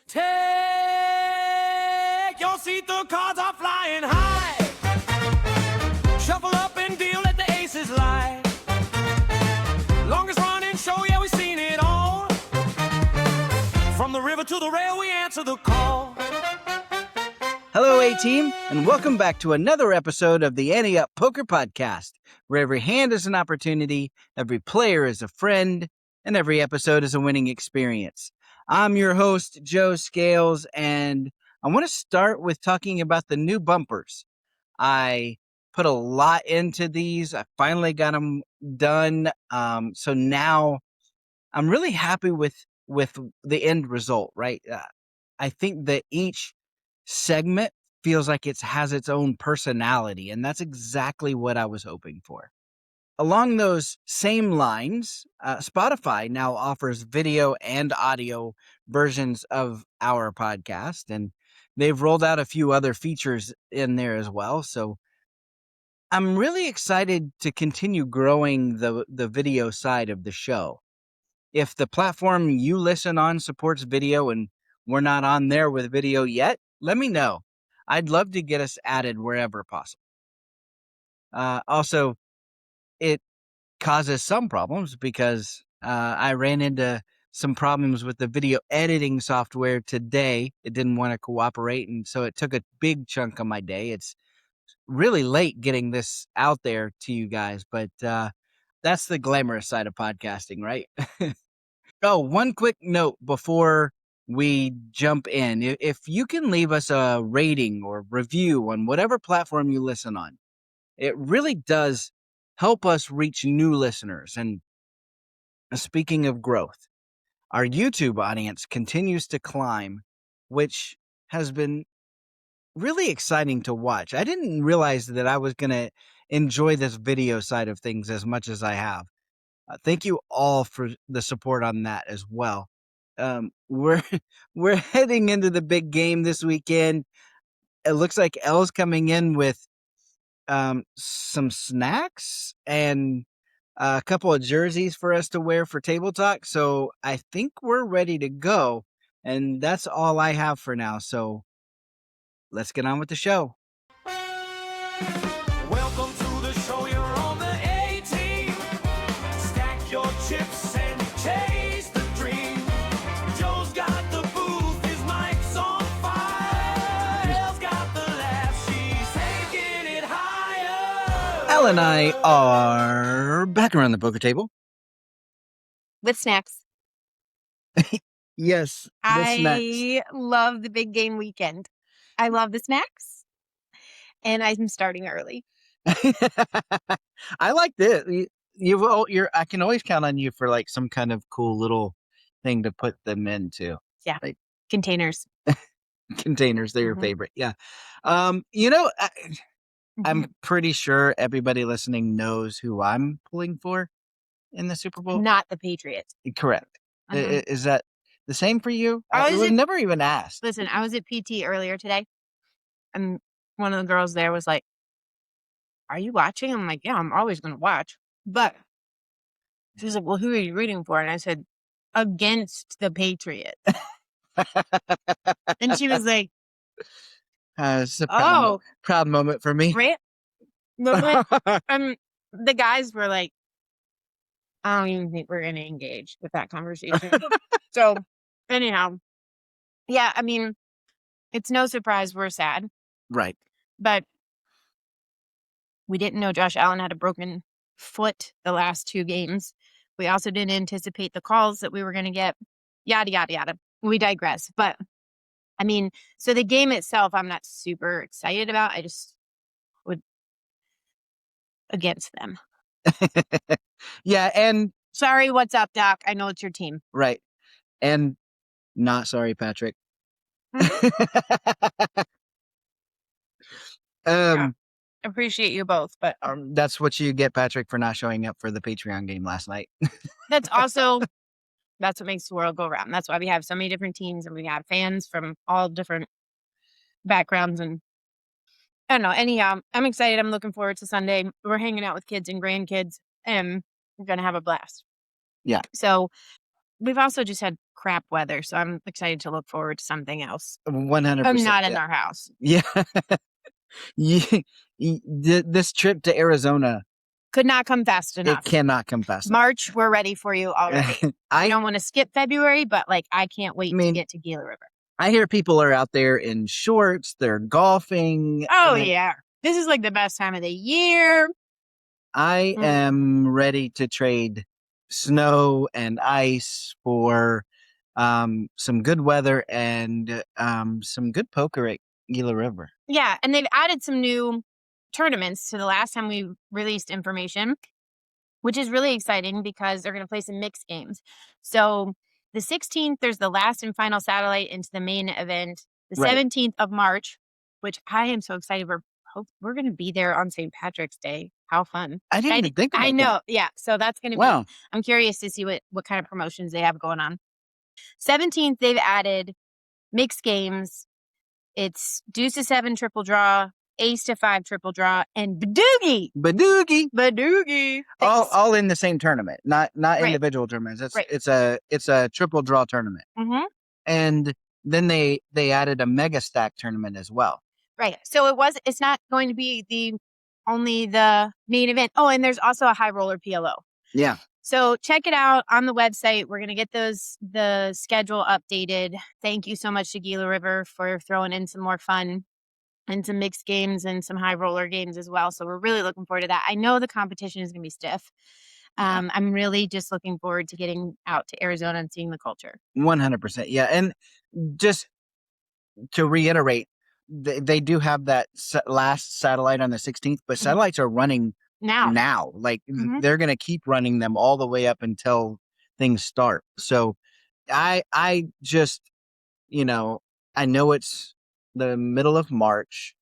Take your seat, the cards are flying high. Shuffle up and deal, let the aces lie. Longest running show, yeah, we've seen it all. From the river to the rail, we answer the call. Hello, A-Team, and welcome back to another episode of the Ante Up Poker Podcast, where every hand is an opportunity, every player is a friend, and every episode is a winning experience. I'm your host, Joe Scales, and I want to start with talking about the new bumpers. I put a lot into these. I finally got them done, so now I'm really happy with the end result, right? I think that each segment feels like it has its own personality, and that's exactly what I was hoping for. Along those same lines, Spotify now offers video and audio versions of our podcast, and they've rolled out a few other features in there as well. So I'm really excited to continue growing the video side of the show. If the platform you listen on supports video and we're not on there with video yet, let me know. I'd love to get us added wherever possible. Also, it causes some problems because I ran into some problems with the video editing software today. It didn't want to cooperate, and so it took a big chunk of my day. It's really late getting this out there to you guys, but that's the glamorous side of podcasting, right? Oh, one quick note before we jump in. If you can leave us a rating or review on whatever platform you listen on, it really does help us reach new listeners. And speaking of growth, our YouTube audience continues to climb, which has been really exciting to watch. I didn't realize that I was going to enjoy this video side of things as much as I have. Thank you all for the support on that as well. We're we're heading into the big game this weekend. It looks like Elle's coming in with some snacks and a couple of jerseys for us to wear for table talk. So I think we're ready to go, and that's all I have for now. So let's get on with the show. Welcome to the show, you're on the A-team. Stack your chips and chase the dream. Joe's got the booth, his mic's on fire. Elle's got the laugh, she's taking it higher. Elle and I are back around the poker table. With snacks. Yes, the snacks. I love the big game weekend. I love the snacks. And I'm starting early. I like this. I can always count on you for like some kind of cool little thing to put them into. Yeah. Like Containers. containers, they're your Mhm. favorite. Yeah. I'm pretty sure everybody listening knows who I'm pulling for in the Super Bowl. Not the Patriots. Correct. Mhm. Is that the same for you? I was We've at- never even asked. Listen, I was at PT earlier today, and one of the girls there was like, "Are you watching?" I'm like, "Yeah, I'm always going to watch." But she's like, "Well, who are you rooting for?" And I said, "Against the Patriots." And she was like, It's a "Oh, proud moment for me. right?" And the guys were like, "I don't even think we're going to engage with that conversation." So anyhow, yeah, I mean, it's no surprise we're sad, Right. but we didn't know Josh Allen had a broken foot the last 2 games. We also didn't anticipate the calls that we were going to get, yada, yada, yada. We digress. But I mean, so the game itself, I'm not super excited about. I just would against them. Yeah. And Sorry, what's up, Doc? I know it's your team. right. And not sorry, Patrick. Yeah. Appreciate you both, but That's what you get, Patrick, for not showing up for the Patreon game last night. that's what makes the world go round. That's why we have so many different teams and we have fans from all different backgrounds. And I don't know. Anyhow, I'm excited. I'm looking forward to Sunday. We're hanging out with kids and grandkids and we're going to have a blast. Yeah. So we've also just had crap weather, so I'm excited to look forward to something else. 100%. I'm not in yeah. our house. Yeah. This trip to Arizona, Could not come fast it enough. cannot come fast. March, we're ready for you already. I I don't want to skip February, but like I can't wait to mean, get to Gila River. I hear people are out there in shorts, they're golfing. Oh and yeah. This is like the best time of the year. I Mm. am ready to trade snow and ice for some good weather and some good poker at Gila River. Yeah, and they've added some new tournaments to the last time we released information, which is really exciting because they're going to play some mixed games. So the 16th, there's the last and final satellite into the main event. The Right. 17th of March, which I am so excited. We're going to be there on St. Patrick's Day. How fun. I didn't even think about I know. that. Yeah. So that's going to Wow. be, I'm curious to see what kind of promotions they have going on. 17th, they've added mixed games. It's deuce to 7 triple draw, ace to 5 triple draw, and badoogie. Badoogie. All in the same tournament, not Right. individual tournaments. Right. It's a triple draw tournament. Mm-hmm. And then they added a mega stack tournament as well. Right. So it's not going to be only the main event. Oh, and there's also a high roller PLO. Yeah. So check it out on the website. We're going to get the schedule updated. Thank you so much to Gila River for throwing in some more fun and some mixed games and some high roller games as well. So we're really looking forward to that. I know the competition is going to be stiff. Yeah. I'm really just looking forward to getting out to Arizona and seeing the culture. 100%. Yeah. And just to reiterate, they do have that last satellite on the 16th, but satellites are running now. Like they're going to keep running them all the way up until things start. So I just, I know it's the middle of March.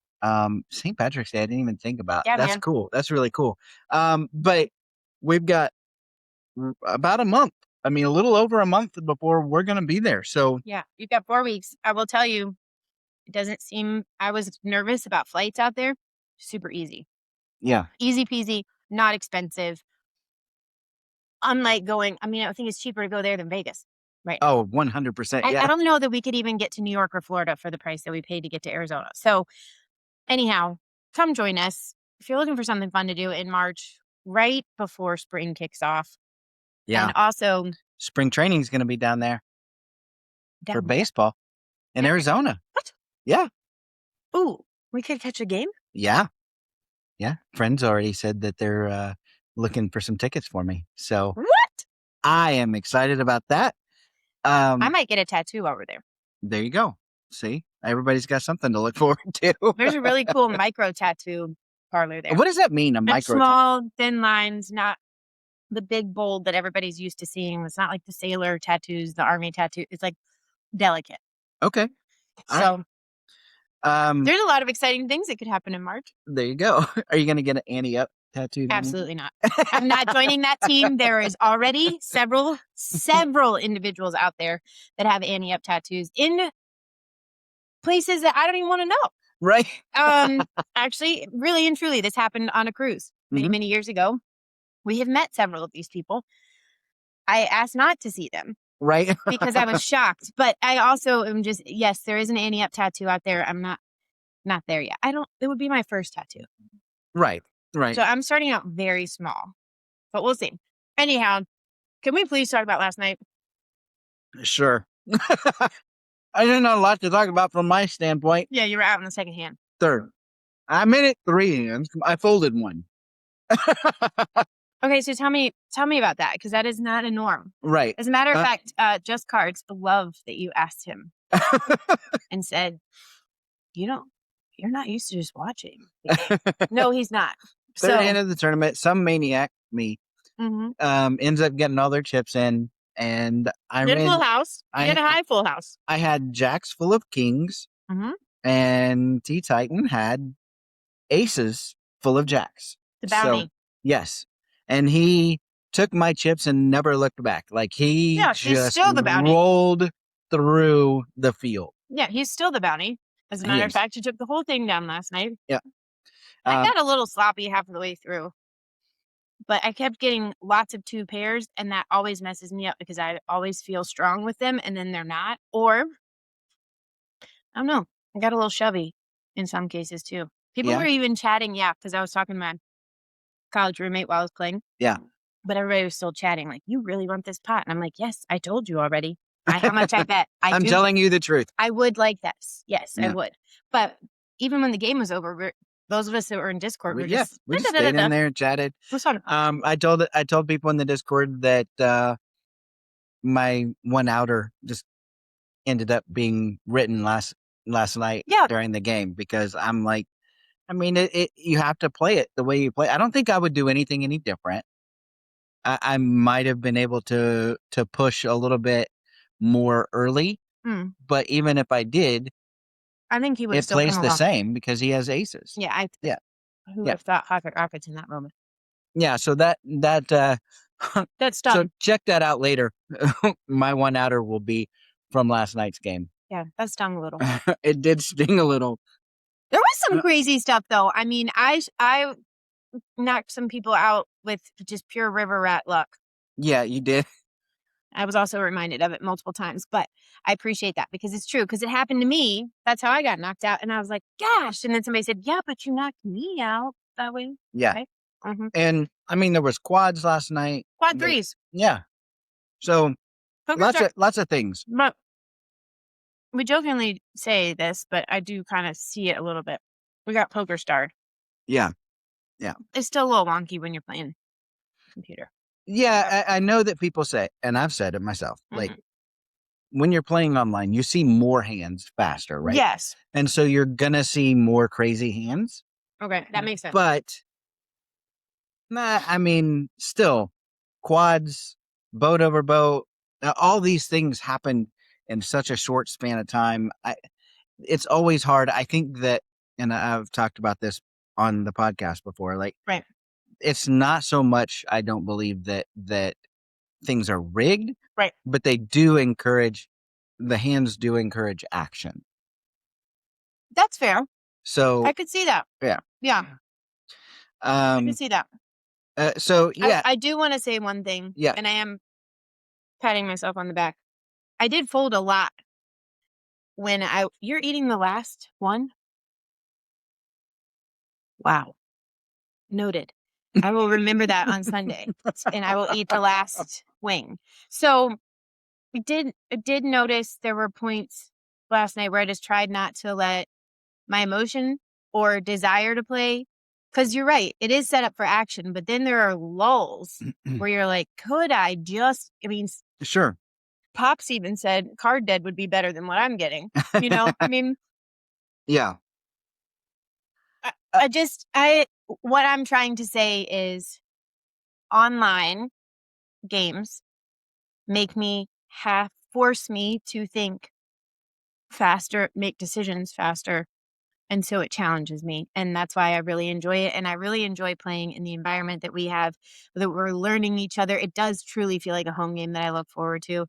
St. Patrick's Day, I didn't even think about. Yeah, That's man. cool. That's really cool. But we've got about a month. I mean, a little over a month before we're going to be there. So yeah, you've got 4 weeks. I will tell you, it doesn't seem, I was nervous about flights out there. Super easy. yeah. Easy peasy, not expensive. Unlike going, I think it's cheaper to go there than Vegas. Right. Oh, 100%. Yeah. I don't know that we could even get to New York or Florida for the price that we paid to get to Arizona. So anyhow, come join us. If you're looking for something fun to do in March, right before spring kicks off. Yeah. And also Spring training is going to be down there for baseball in Arizona. What? Yeah. Ooh, we could catch a game? Yeah. Yeah. Friends already said that they're looking for some tickets for me. So What? I am excited about that. I might get a tattoo over there. There you go. See, everybody's got something to look forward to. There's a really cool micro tattoo parlor there. What does that mean? A It's micro? small, thin lines, not the big bold that everybody's used to seeing. It's not like the sailor tattoos, the army tattoo. It's like delicate. Okay. So Right. there's a lot of exciting things that could happen in March. There you go. Are you going to get an Ante up tattoo? Absolutely not. I'm not joining that team. There is already several individuals out there that have Ante up tattoos in places that I don't even want to know. Right. Actually, really and truly, this happened on a cruise many, many years ago. We have met several of these people. I asked not to see them. Right. Because I was shocked. But I also am just, yes, there is an Ante up tattoo out there. I'm not there yet. It would be my first tattoo. Right. Right. So I'm starting out very small, but we'll see. Anyhow, can we please talk about last night? Sure. I didn't know a lot to talk about from my standpoint. Yeah, you were out in the second hand. Third. I made it 3 hands. I folded one. Okay, so tell me about that, because that is not a norm. Right. As a matter of fact, Just Cards love that you asked him and said, you're not used to just watching. No, he's not. Third hand of the tournament, some maniac, me, ends up getting all their chips in, and I did ran full house. You did a high full house. I had jacks full of kings, and T Titan had aces full of jacks. The bounty. So, yes. And he took my chips and never looked back. Like he's just still the bounty. Rolled through the field. Yeah, he's still the bounty. As a matter of fact, he took the whole thing down last night. Yeah. I got a little sloppy half of the way through. but I kept getting lots of 2 pairs, and that always messes me up because I always feel strong with them, and then they're not. Or, I don't know, I got a little shovey in some cases too. People Yeah. were even chatting, because I was talking to my college roommate while I was playing. Yeah. But everybody was still chatting, like, "You really want this pot?" And I'm like, "Yes, I told you already. How much I bet? I'm telling you the truth. I would like this. Yes, I Yeah. would." But even when the game was over, those of us that were in Discord were Yeah, just we just stayed in there and chatted. We're sort of I told people in the Discord that my one outer just ended up being written last night Yeah. during the game because I'm like, I mean, you have to play it the way you play. I don't think I would do anything any different. I might have been able to push a little bit more early, but even if I did, I think he would it still plays come the along. same because he has aces. Yeah, Yeah. Who would have thought Pocket Rockets in that moment? Yeah, so that That's so dumb. check that out later. My one outer will be from last night's game. Yeah, that stung a little. It did sting a little. There was some crazy stuff though. I mean, I knocked some people out with just pure river rat luck. Yeah, you did. I was also reminded of it multiple times, but I appreciate that because it's true. Because it happened to me. That's how I got knocked out, and I was like, "Gosh!" And then somebody said, "Yeah, but you knocked me out that way." Yeah. Okay. Mm-hmm. And I mean there was quads last night. Quad threes. Yeah. So lots of things. But we jokingly say this, but I do kind of see it a little bit. We got poker starred. Yeah. Yeah. It's still a little wonky when you're playing computer. Yeah, I know that people say, and I've said it myself, like Mm-hmm. when you're playing online, you see more hands faster, right? Yes. And so you're gonna see more crazy hands. Okay, that makes sense. But I mean, still, quads, boat over boat, all these things happen in such a short span of time. It's always hard. I think that, and I've talked about this on the podcast before, like, right. It's not so much, I don't believe that things are rigged, right? But the hands do encourage action. That's fair. So I could see that. Yeah. Yeah. I can see that. So yeah, I do want to say one thing. Yeah. And I am patting myself on the back. I did fold a lot when you're eating the last one. Wow. Noted. I will remember that on Sunday, and I will eat the last wing. So I did notice there were points last night where I just tried not to let my emotion or desire to play. Because you're right, it is set up for action, but then there are lulls where you're like, could I just, sure. Pops even said card dead would be better than what I'm getting. You know, Yeah. What I'm trying to say is online games force me to think faster, make decisions faster. And so it challenges me. And that's why I really enjoy it. And I really enjoy playing in the environment that we have, that we're learning each other. It does truly feel like a home game that I look forward to.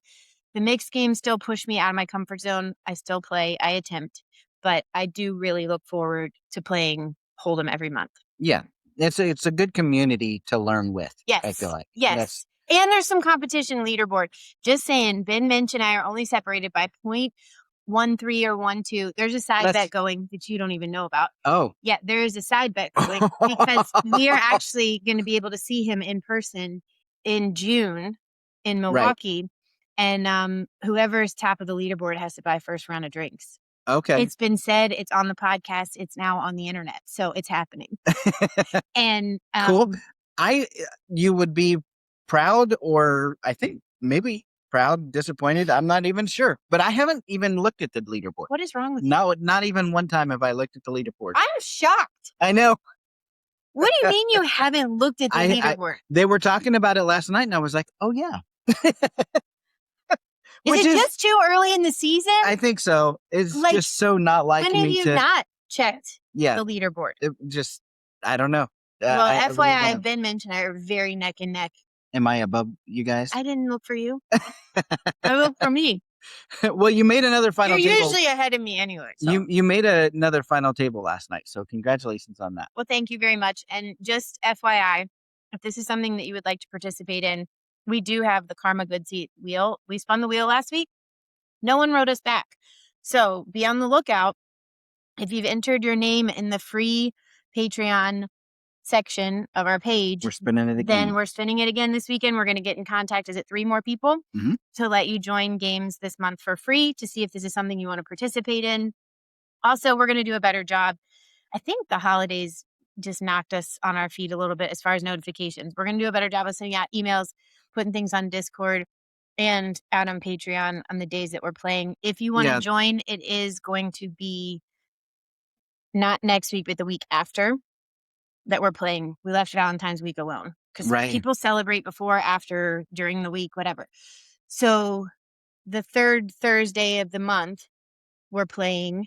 The mixed games still push me out of my comfort zone. I still play, I attempt, but I do really look forward to playing Hold'em every month. Yeah. It's a good community to learn with. Yes. I feel like. Yes. And there's some competition leaderboard. Just saying, Ben Minch and I are only separated by 0.13 or 1.2. There's a side bet going that you don't even know about. Oh. Yeah, there is a side bet going because we are actually going to be able to see him in person in June in Milwaukee. Right. And whoever's top of the leaderboard has to buy first round of drinks. Okay. It's been said, it's on the podcast, it's now on the internet. So it's happening. And cool. You would be proud, or I think maybe proud, disappointed. I'm not even sure, but I haven't even looked at the leaderboard. What is wrong with you? No, not even one time have I looked at the leaderboard. I'm shocked. I know. What do you mean you haven't looked at the leaderboard? They were talking about it last night, and I was like, oh yeah. Is it just too early in the season? I think so. It's like, just so not like me to... When have you not checked the leaderboard? I don't know. Well, FYI, Ben Minch and I are very neck and neck. Am I above you guys? I didn't look for you. I looked for me. Well, you made another final table. You're usually ahead of me anyway. So. You made another final table last night, so congratulations on that. Well, thank you very much. And just FYI, if this is something that you would like to participate in, we do have the Karma Good Seat wheel. We spun the wheel last week. No one wrote us back. So be on the lookout. If you've entered your name in the free Patreon section of our page, We're spinning it again. then we're spinning it again this weekend. We're going to get in contact. Is it 3 more people to let you join games this month for free to see if this is something you want to participate in? Also, we're going to do a better job. I think the holidays just knocked us on our feet a little bit as far as notifications. We're going to do a better job of sending out emails, putting things on Discord and out on Patreon on the days that we're playing. If you want to join, it is going to be not next week, but the week after that we're playing. We left Valentine's week alone because people celebrate before, after, during the week, whatever. So the 3rd Thursday of the month, we're playing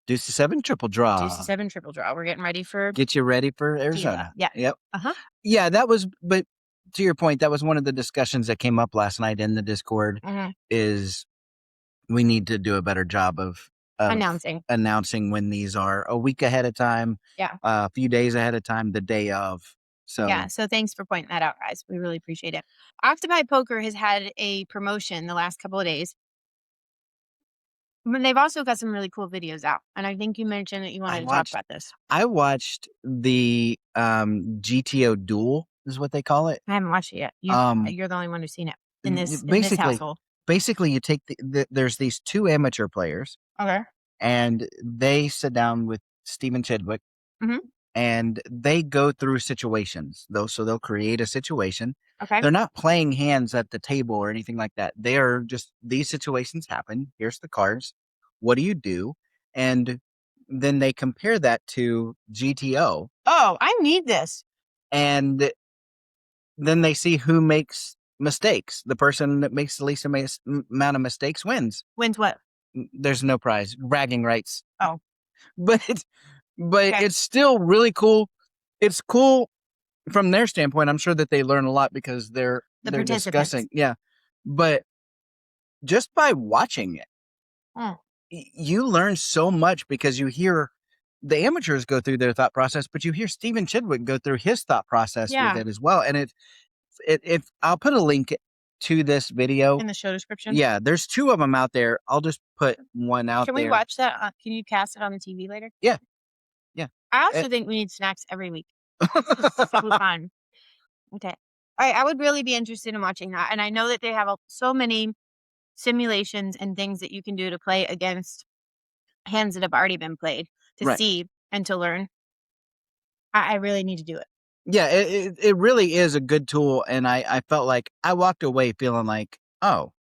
Deuce to 7 triple draw. Deuce to 7 triple draw. We're getting ready for Get you ready for Arizona. Yeah. Yep. Uh-huh. Yeah, that was, but to your point, that was one of the discussions that came up last night in the Discord is we need to do a better job of announcing when these are a week ahead of time. Yeah. A few days ahead of time, the day of. So yeah, so thanks for pointing that out, guys. We really appreciate it. Octopi Poker has had a promotion the last couple of days. But they've also got some really cool videos out. And I think you mentioned that you wanted to talk about this. I watched the GTO Duel is what they call it. I haven't watched it yet. You're the only one who's seen it in this household. Basically, you take there's these 2 amateur players. Okay. And they sit down with Stephen Chidwick and they go through situations. So they'll create a situation. Okay. They're not playing hands at the table or anything like that. They are just, these situations happen. Here's the cards. What do you do? And then they compare that to GTO. Oh, I need this. And then they see who makes mistakes. The person that makes the least amount of mistakes wins. Wins what? There's no prize. Bragging rights. Oh. But it's still really cool. It's cool from their standpoint. I'm sure that they learn a lot because they're discussing. Yeah. But just by watching it, you learn so much because you hear the amateurs go through their thought process, but you hear Stephen Chidwick go through his thought process with it as well. And I'll put a link to this video in the show description. Yeah, there's 2 of them out there. I'll just put one out there. Can we watch that? Can you cast it on the TV later? Yeah. I also think we need snacks every week. It's fun. Okay. All right. I would really be interested in watching that. And I know that they have so many simulations and things that you can do to play against hands that have already been played to see and to learn. I really need to do it. Yeah, it really is a good tool. And I felt like I walked away feeling like, oh,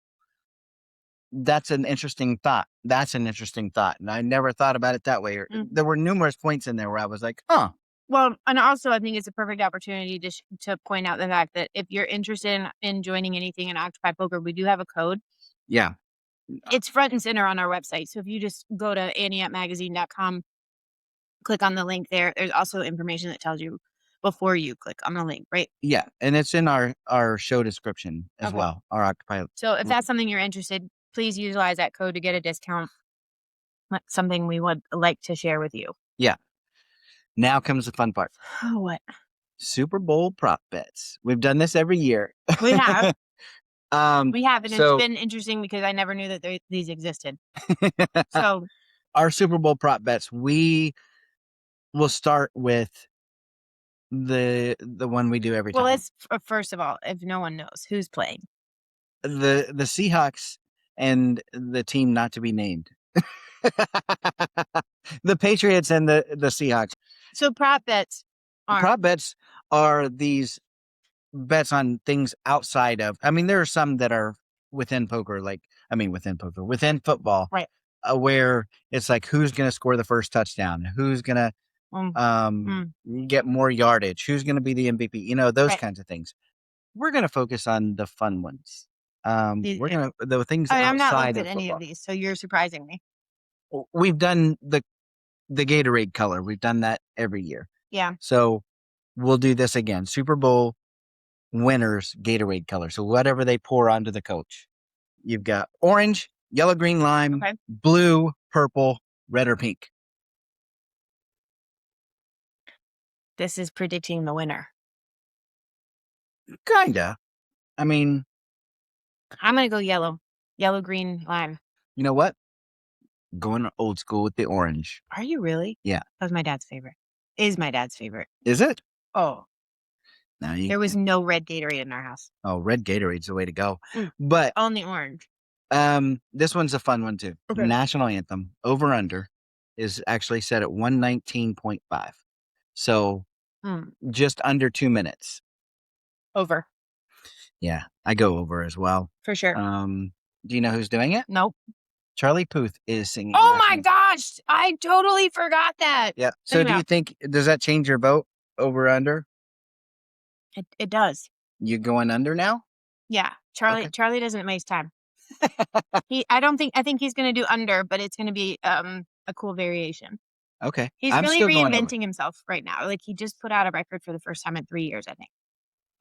that's an interesting thought. That's an interesting thought. And I never thought about it that way. There were numerous points in there where I was like, huh. Well, and also I think it's a perfect opportunity to point out the fact that if you're interested in joining anything in Octopi Poker, we do have a code. Yeah. It's front and center on our website. So if you just go to annieatmagazine.com, click on the link there. There's also information that tells you before you click on the link, right? Yeah. And it's in our show description as well, our Octopi. So if that's something you're interested, please utilize that code to get a discount. That's something we would like to share with you. Yeah. Now comes the fun part. Oh, what? Super Bowl prop bets. We've done this every year. We have. We have, and it's been interesting because I never knew that these existed. So our Super Bowl prop bets, we will start with the one we do every time. Well, let's first of all, if no one knows who's playing, the Seahawks and the team not to be named, the Patriots and the Seahawks. So prop bets are these bets on things outside of. I mean, there are some that are within poker, within football, right? Where it's like who's going to score the first touchdown, who's going to get more yardage, who's going to be the MVP, those kinds of things. We're going to focus on the fun ones. We're going to the things outside I'm not looking of at any of these, so you're surprising me. We've done the Gatorade color. We've done that every year. Yeah. So we'll do this again. Super Bowl winners Gatorade color. So whatever they pour onto the coach, you've got orange, yellow, green, lime, blue, purple, red, or pink. This is predicting the winner. Kinda. I mean, I'm gonna go yellow. Yellow, green, lime. you know what? Going old school with the orange. Are you really? Yeah. That was my dad's favorite. Is my dad's favorite. Is it? Oh, No, there was no red Gatorade in our house. Oh, red Gatorade's the way to go. Mm. But Only orange. this one's a fun one too. Okay. National anthem over under is actually set at 119.5. So just under 2 minutes. Over. Yeah, I go over as well. For sure. Do you know who's doing it? Nope. Charlie Puth is singing. Oh national my anthem. gosh. I totally forgot that. Yeah. So Think do you about- think, does that change your vote over under? It does. You going under now? Yeah. Charlie Okay. Charlie doesn't waste time. I think he's gonna do under, but it's gonna be a cool variation. Okay. He's I'm really still going over. reinventing himself right now. Like he just put out a record for the first time in 3 years, I think.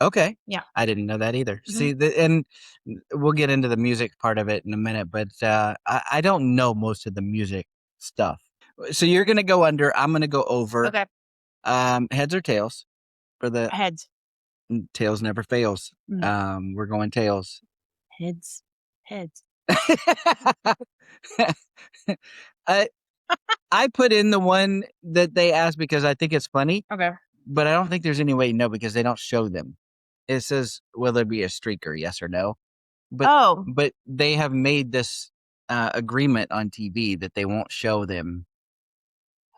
Okay. Yeah. I didn't know that either. Mhm. See, and we'll get into the music part of it in a minute, but I don't know most of the music stuff. So you're going to go under. I'm going to go over. Okay. Heads or tails? For the Heads. tails never fails. We're going tails. Heads. Heads. I put in the one that they asked because I think it's funny, Okay. but I don't think there's any way to know because they don't show them. It says, will there be a streaker? Yes or no? But they have made this agreement on TV that they won't show them.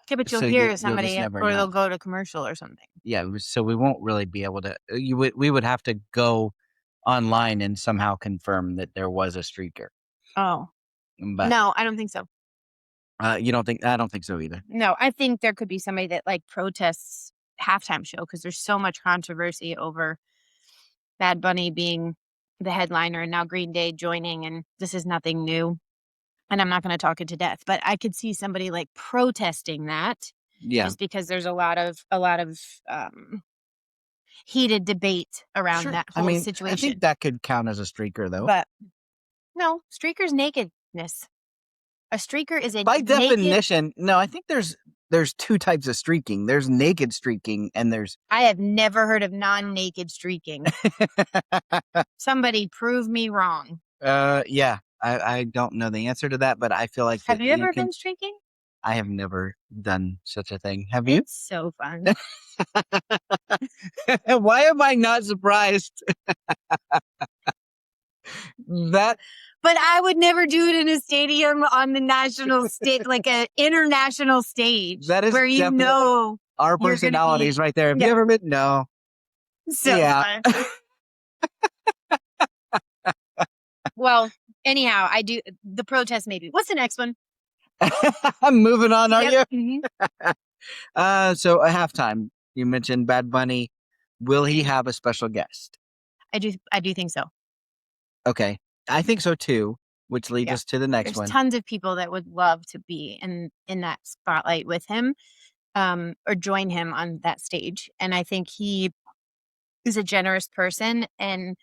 Okay, but you'll so hear you'll somebody just never or know. they'll go to commercial or something. Yeah, so we won't really be able to. We would have to go online and somehow confirm that there was a streaker. Oh. But No, I don't think so. you don't think? I don't think so either. No, I think there could be somebody that like protests halftime show because there's so much controversy over Bad Bunny being the headliner and now Green Day joining, and this is nothing new. And I'm not going to talk it to death, but I could see somebody like protesting that Yeah, just because there's a lot of heated debate around sure. that whole I situation. think that could count as a streaker, though. But no, streaker's nakedness. A streaker is a By naked. definition, no. I think there's two types of streaking. There's naked streaking, and there's. I have never heard of non-naked streaking. Somebody prove me wrong. Yeah. I don't know the answer to that, but I feel like. Have you ever been streaking? I have never done such a thing. Have you? It's so fun. Why am I not surprised? That. But I would never do it in a stadium on the national stage, like an international stage. That is where you definitely know our you're gonna be- personalities right there. Have Yeah. you ever been? No. so Yeah. fun. Well, anyhow, I do the protest maybe. What's the next one? I'm moving on, are Yep. you? Mhm. So a halftime. You mentioned Bad Bunny. Will he have a special guest? I do think so. Okay. I think so too, which leads Yeah. us to the next There's one. tons of people that would love to be in that spotlight with him, or join him on that stage. And I think he is a generous person and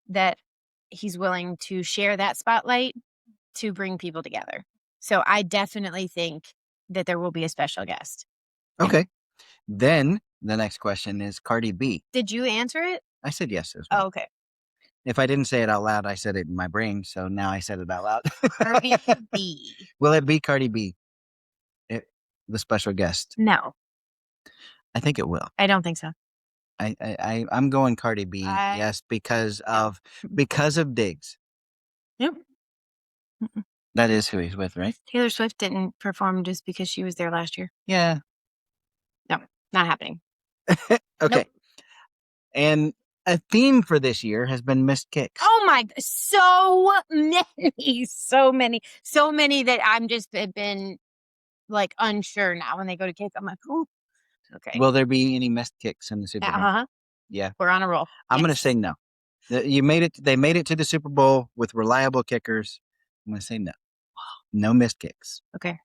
that he's willing to share that spotlight to bring people together. So I definitely think that there will be a special guest. Okay. Then the next question is Cardi B. Did you answer it? I said yes as well. Oh, okay. If I didn't say it out loud, I said it in my brain. So now I said it out loud. Cardi B. Will it be Cardi B? The special guest? No, I think it will. I don't think so. I'm going Cardi B. Yes, because of Diggs. Yep. That is who he's with, right? Taylor Swift didn't perform just because she was there last year. Yeah. Not happening. Okay. Nope. And a theme for this year has been missed kicks. Oh my, so many that I'm just been like unsure now when they go to kick. I'm like, oh, okay. Will there be any missed kicks in the Super Bowl? Uh-huh. Yeah. We're on a roll. I'm going to Yes. say no. You made it. They made it to the Super Bowl with reliable kickers. I'm going to say no. No missed kicks. Okay.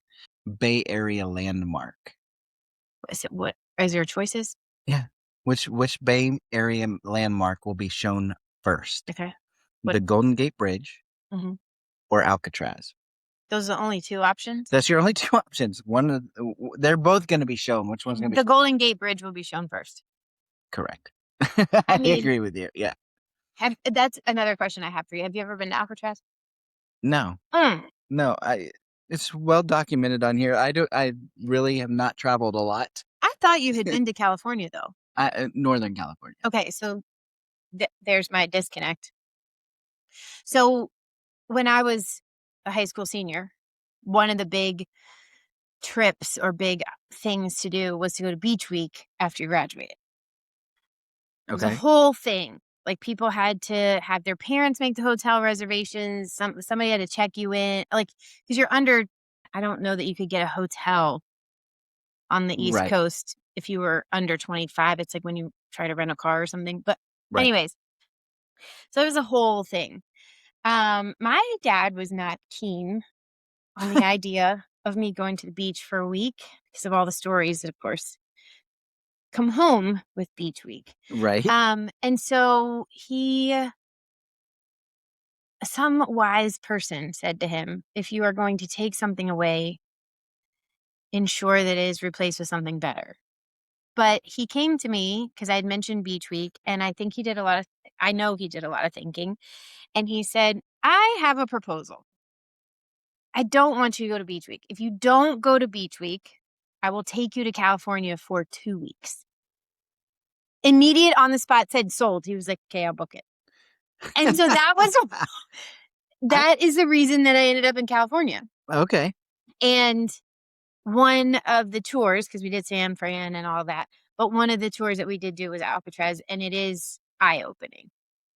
Bay Area landmark. What is there choices? Yeah. Which Bay Area landmark will be shown first? Okay. What- The Golden Gate Bridge Mhm. or Alcatraz? Those are the only two options. That's your only two options. They're both going to be shown. Which one's going to be The Golden Gate Bridge will be shown first. correct? I mean- agree with you. Yeah. That's another question I have for you. Have you ever been to Alcatraz? No. No. It's well documented on here. I really have not traveled a lot. I thought you had been to California, though. Northern California. Okay, so there's my disconnect. So when I was a high school senior, one of the big trips or big things to do was to go to beach week after you graduated. It was a Okay. whole thing. Like, people had to have their parents make the hotel reservations. Somebody had to check you in, like, because you're under. I don't know that you could get a hotel on the East Right. Coast if you were under 25. It's like when you try to rent a car or something. But Right. anyways, so it was a whole thing. My dad was not keen on the idea of me going to the beach for a week because of all the stories that, of course, come home with beach week. Right. And so some wise person said to him, if you are going to take something away, ensure that it is replaced with something better. But he came to me because I had mentioned beach week, and I think I know he did a lot of thinking. And he said, I have a proposal. I don't want you to go to beach week. If you don't go to beach week, I will take you to California for 2 weeks. Immediate on the spot, said sold. He was like, okay, I'll book it. And so that is the reason that I ended up in California. Okay. And one of the tours, because we did San Fran and all that, but one of the tours that we did do was Alcatraz, and it is eye-opening.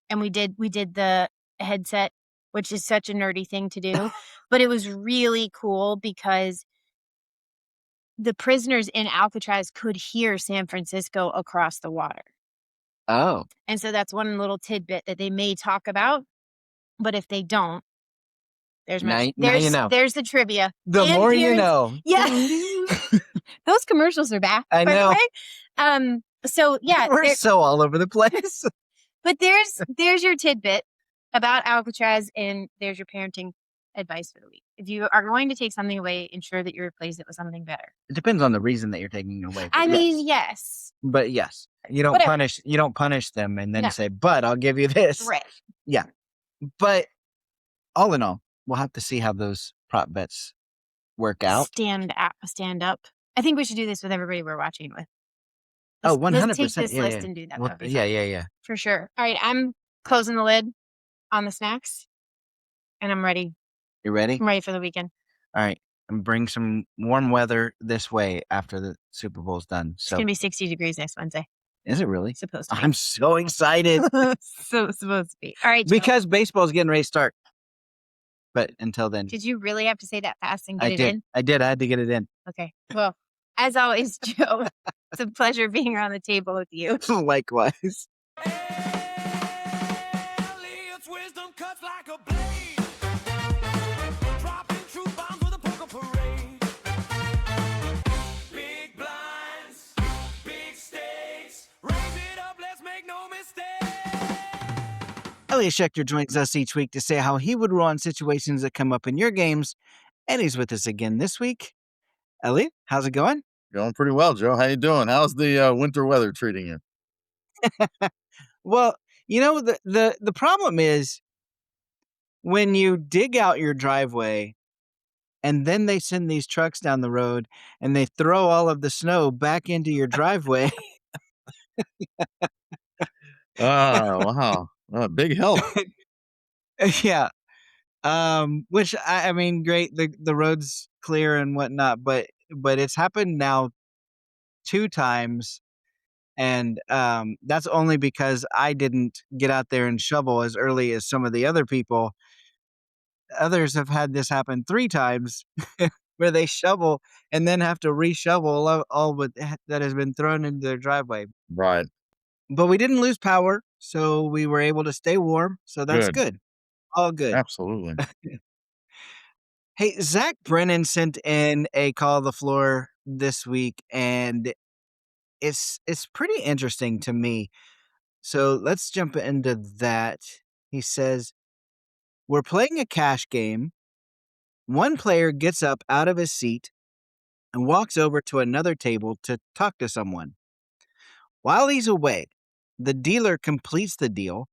And we did the headset, which is such a nerdy thing to do, but it was really cool because the prisoners in Alcatraz could hear San Francisco across the water. Oh. And so that's one little tidbit that they may talk about, but if they don't, Now you know. There's the trivia. The And more you parents- know. Yeah. Those commercials are back, I by know. the way. So yeah, We're so all over the place. but there's your tidbit about Alcatraz, and there's your parenting advice for the week. If you are going to take something away, ensure that you replace it with something better. It depends on the reason that you're taking it away. I mean, yes. But yes, you don't Whatever. punish them and then No. say, but I'll give you this. Right. Yeah. But all in all, we'll have to see how those prop bets work out. Stand up. I think we should do this with everybody we're watching with. Oh, Let's take 100%. this Yeah, list yeah. and do that. Well, That'd be yeah, fun. yeah, yeah. For sure. All right, I'm closing the lid on the snacks, and I'm ready. You ready? I'm ready for the weekend. All right. And bring some warm weather this way after the Super Bowl's done. It's So, gonna be 60 degrees next Wednesday. is it really? Supposed to be. I'm so excited So supposed to be. All right, Joe. because baseball's getting ready to start. But until then, Did you really have to say that fast and get I it did. in? I did. I had to get it in. Okay. Well, as always, Joe, it's a pleasure being around the table with you. Likewise. Elliott's wisdom cuts like a blade, dropping truth bombs with a poker parade. Big blinds, big stakes, raise it up, let's make no mistake. Elliott Schechter joins us each week to say how he would rule on situations that come up in your games, and he's with us again this week. Elliott, how's it going? Going pretty well, Joe. How you doing? How's the winter weather treating you? Well, the problem is when you dig out your driveway and then they send these trucks down the road and they throw all of the snow back into your driveway. Oh, wow. Big help. Yeah. Which I mean, great. The road's clear and whatnot, but it's happened now 2 times. And that's only because I didn't get out there and shovel as early as some of the other people. Others have had this happen 3 times where they shovel and then have to reshovel all that has been thrown into their driveway. Right. But we didn't lose power, so we were able to stay warm. So that's good. All good. Absolutely. Hey, Zach Brennan sent in a call of the floor this week, and it's pretty interesting to me. So let's jump into that. He says, we're playing a cash game. One player gets up out of his seat and walks over to another table to talk to someone. While he's away, The dealer completes the deal.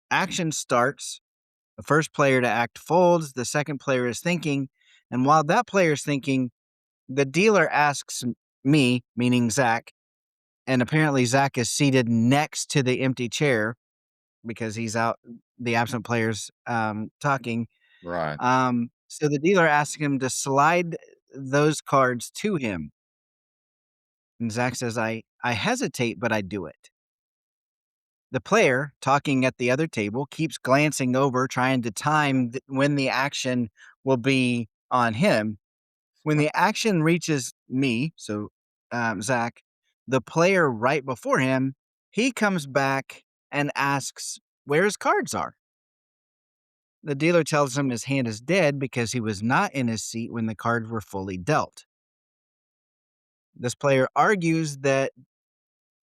Action starts. The first player to act folds. The second player is thinking. And while that player is thinking, the dealer asks me, meaning Zach, and apparently Zach is seated next to the empty chair because he's out, the absent player's talking. Right. So the dealer asks him to slide those cards to him. And Zach says, I hesitate, but I do it. The player, talking at the other table, keeps glancing over, trying to time when the action will be on him. When the action reaches me, so Zach, the player right before him, he comes back and asks where his cards are. The dealer tells him his hand is dead because he was not in his seat when the cards were fully dealt. This player argues that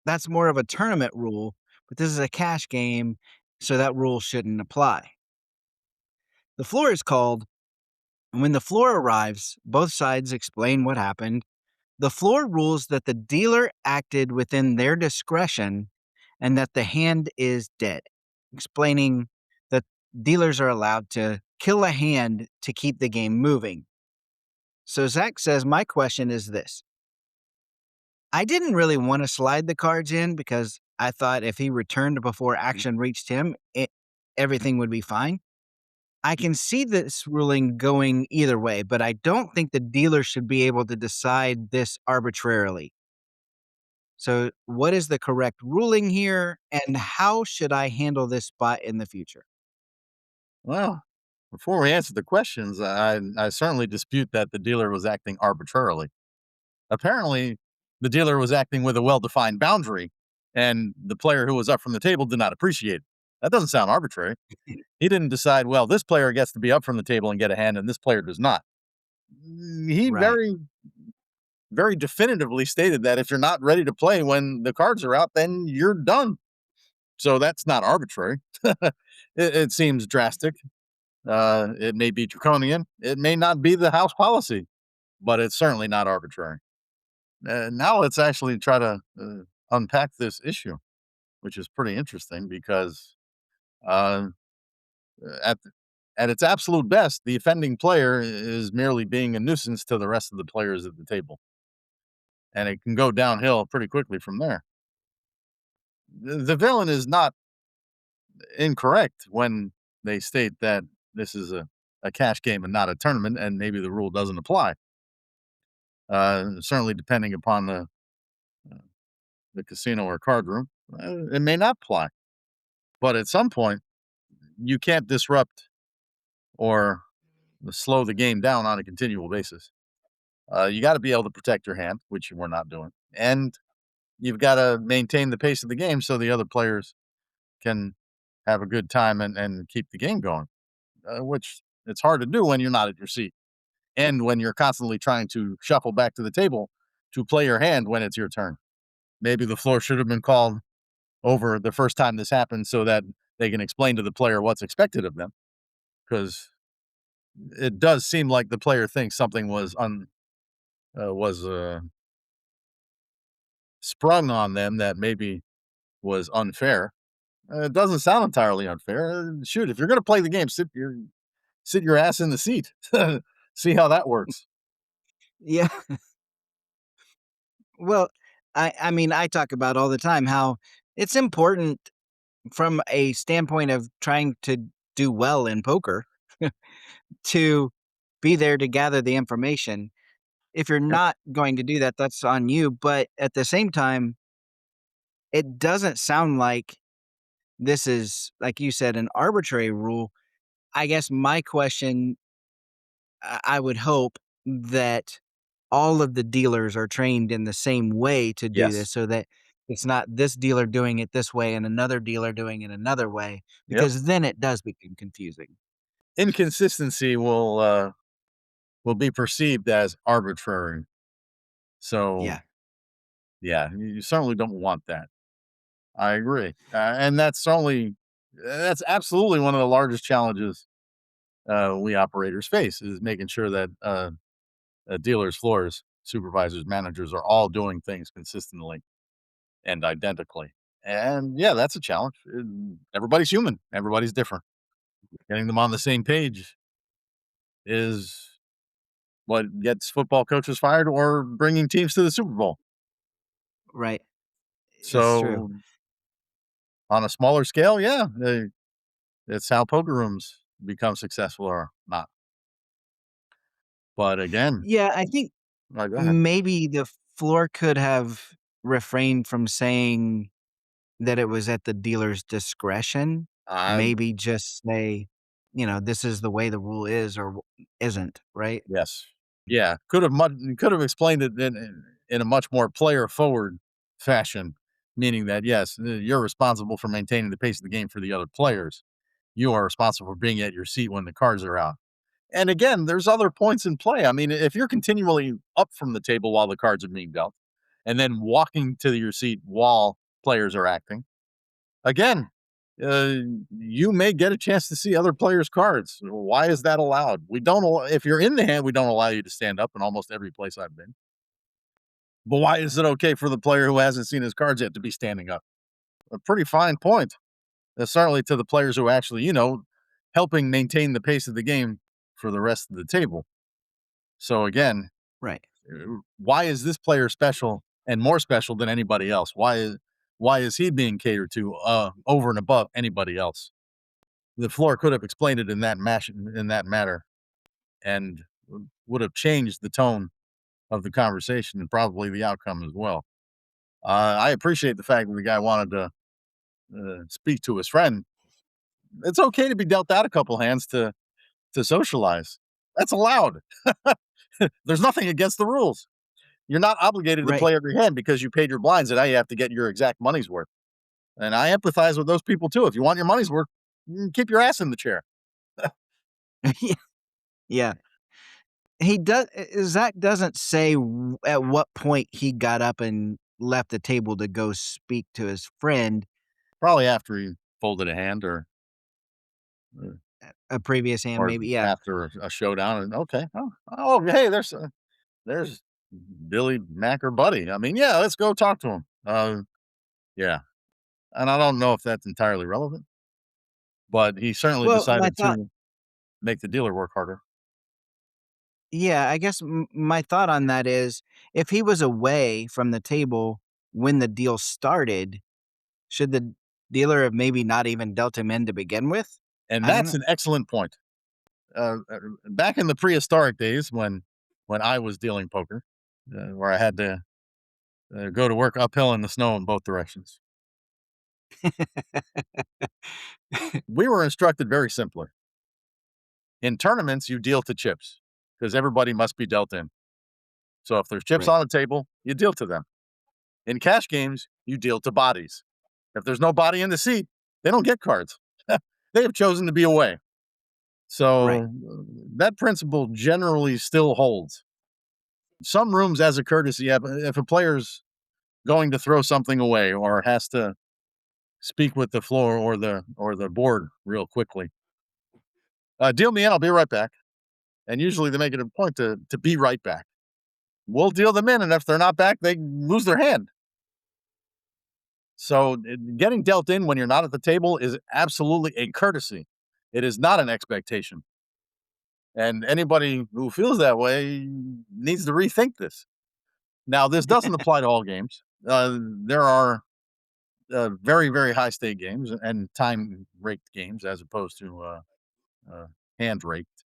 that's more of a tournament rule, but this is a cash game, so that rule shouldn't apply. The floor is called, and when the floor arrives, both sides explain what happened. The floor rules that the dealer acted within their discretion and that the hand is dead, explaining that dealers are allowed to kill a hand to keep the game moving. So Zach says, my question is this. I didn't really want to slide the cards in because I thought if he returned before action reached him, everything would be fine. I can see this ruling going either way, but I don't think the dealer should be able to decide this arbitrarily. So, what is the correct ruling here, and how should I handle this spot in the future? Well, before we answer the questions, I certainly dispute that the dealer was acting arbitrarily. Apparently, the dealer was acting with a well-defined boundary, and the player who was up from the table did not appreciate it. That doesn't sound arbitrary. He didn't decide, well, this player gets to be up from the table and get a hand, and this player does not. He Right. very definitively stated that if you're not ready to play when the cards are out, then you're done. So that's not arbitrary. It seems drastic. It may be draconian. It may not be the house policy, but it's certainly not arbitrary. Now let's actually try to unpack this issue, which is pretty interesting because uh, at at its absolute best, the offending player is merely being a nuisance to the rest of the players at the table, and it can go downhill pretty quickly from there. The villain is not incorrect when they state that this is a cash game and not a tournament, and maybe the rule doesn't apply. Certainly, depending upon uh, the casino or card room, it may not apply. But at some point, you can't disrupt or slow the game down on a continual basis. You got to be able to protect your hand, which we're not doing, and you've got to maintain the pace of the game so the other players can have a good time and keep the game going, which it's hard to do when you're not at your seat and when you're constantly trying to shuffle back to the table to play your hand when it's your turn. Maybe the floor should have been called over the first time this happened so that they can explain to the player what's expected of them, because it does seem like the player thinks something was sprung on them that maybe was unfair. It doesn't sound entirely unfair. Shoot, if you're going to play the game, sit your ass in the seat. See how that works. Yeah. Well, I mean, I talk about all the time how it's important from a standpoint of trying to do well in poker to be there to gather the information. If you're Yep. not going to do that, that's on you. But at the same time, it doesn't sound like this is, like you said, an arbitrary rule. I guess my question, I would hope that all of the dealers are trained in the same way to do this Yes. so that it's not this dealer doing it this way and another dealer doing it another way, Yep. because then it does become confusing. Inconsistency will be perceived as arbitrary. So Yeah. yeah, you certainly don't want that. I agree, and that's absolutely one of the largest challenges we operators face is making sure that dealers, floors, supervisors, managers are all doing things consistently and identically. And yeah, that's a challenge. Everybody's human. Everybody's different. Getting them on the same page is what gets football coaches fired or bringing teams to the Super Bowl. Right. It's true. So on a smaller scale, yeah, it's how poker rooms become successful or not. But again, Yeah, I think go ahead. maybe the floor could have refrained from saying that it was at the dealer's discretion. Maybe just say, this is the way the rule is or isn't, right? Yes. Yeah. Could have explained it in a much more player forward fashion, meaning that yes, you're responsible for maintaining the pace of the game for the other players. You are responsible for being at your seat when the cards are out. And again, there's other points in play. I mean, if you're continually up from the table while the cards are being dealt, and then walking to your seat while players are acting, again, you may get a chance to see other players' cards. Why is that allowed? We don't. If you're in the hand, we don't allow you to stand up in almost every place I've been. But why is it okay for the player who hasn't seen his cards yet to be standing up? A pretty fine point. Certainly to the players who actually, helping maintain the pace of the game for the rest of the table. So again, Right. why is this player special and more special than anybody else? Why is he being catered to over and above anybody else? The floor could have explained it in that matter, and would have changed the tone of the conversation and probably the outcome as well. I appreciate the fact that the guy wanted to speak to his friend. It's okay to be dealt out a couple hands to socialize. That's allowed. There's nothing against the rules. You're not obligated to Right. play every hand because you paid your blinds, and now you have to get your exact money's worth. And I empathize with those people too. If you want your money's worth, keep your ass in the chair. Yeah. Yeah. Zach doesn't say at what point he got up and left the table to go speak to his friend, Probably after he folded a hand or a previous hand, maybe. Yeah. after a showdown. And okay, hey, there's Billy Mack or Buddy. I mean, yeah, let's go talk to him. Yeah, and I don't know if that's entirely relevant, but he certainly Well, my decided thought, to make the dealer work harder. yeah, I guess my thought on that is if he was away from the table when the deal started, should the dealer have maybe not even dealt him in to begin with? And I don't that's know. an excellent point. Back in the prehistoric days when I was dealing poker, where I had to go to work uphill in the snow in both directions, we were instructed very simply. In tournaments, you deal to chips because everybody must be dealt in. So if there's chips Right. on the table, you deal to them. In cash games, you deal to bodies. If there's no body in the seat, they don't get cards. They have chosen to be away. So Right. that principle generally still holds. Some rooms, as a courtesy, if a player's going to throw something away or has to speak with the floor or the board real quickly, deal me in. I'll be right back. And usually they make it a point to be right back. We'll deal them in, and if they're not back, they lose their hand. So getting dealt in when you're not at the table is absolutely a courtesy. It is not an expectation. And anybody who feels that way needs to rethink this. Now, this doesn't apply to all games. There are very, very high stake games and time raked games as opposed to hand raked.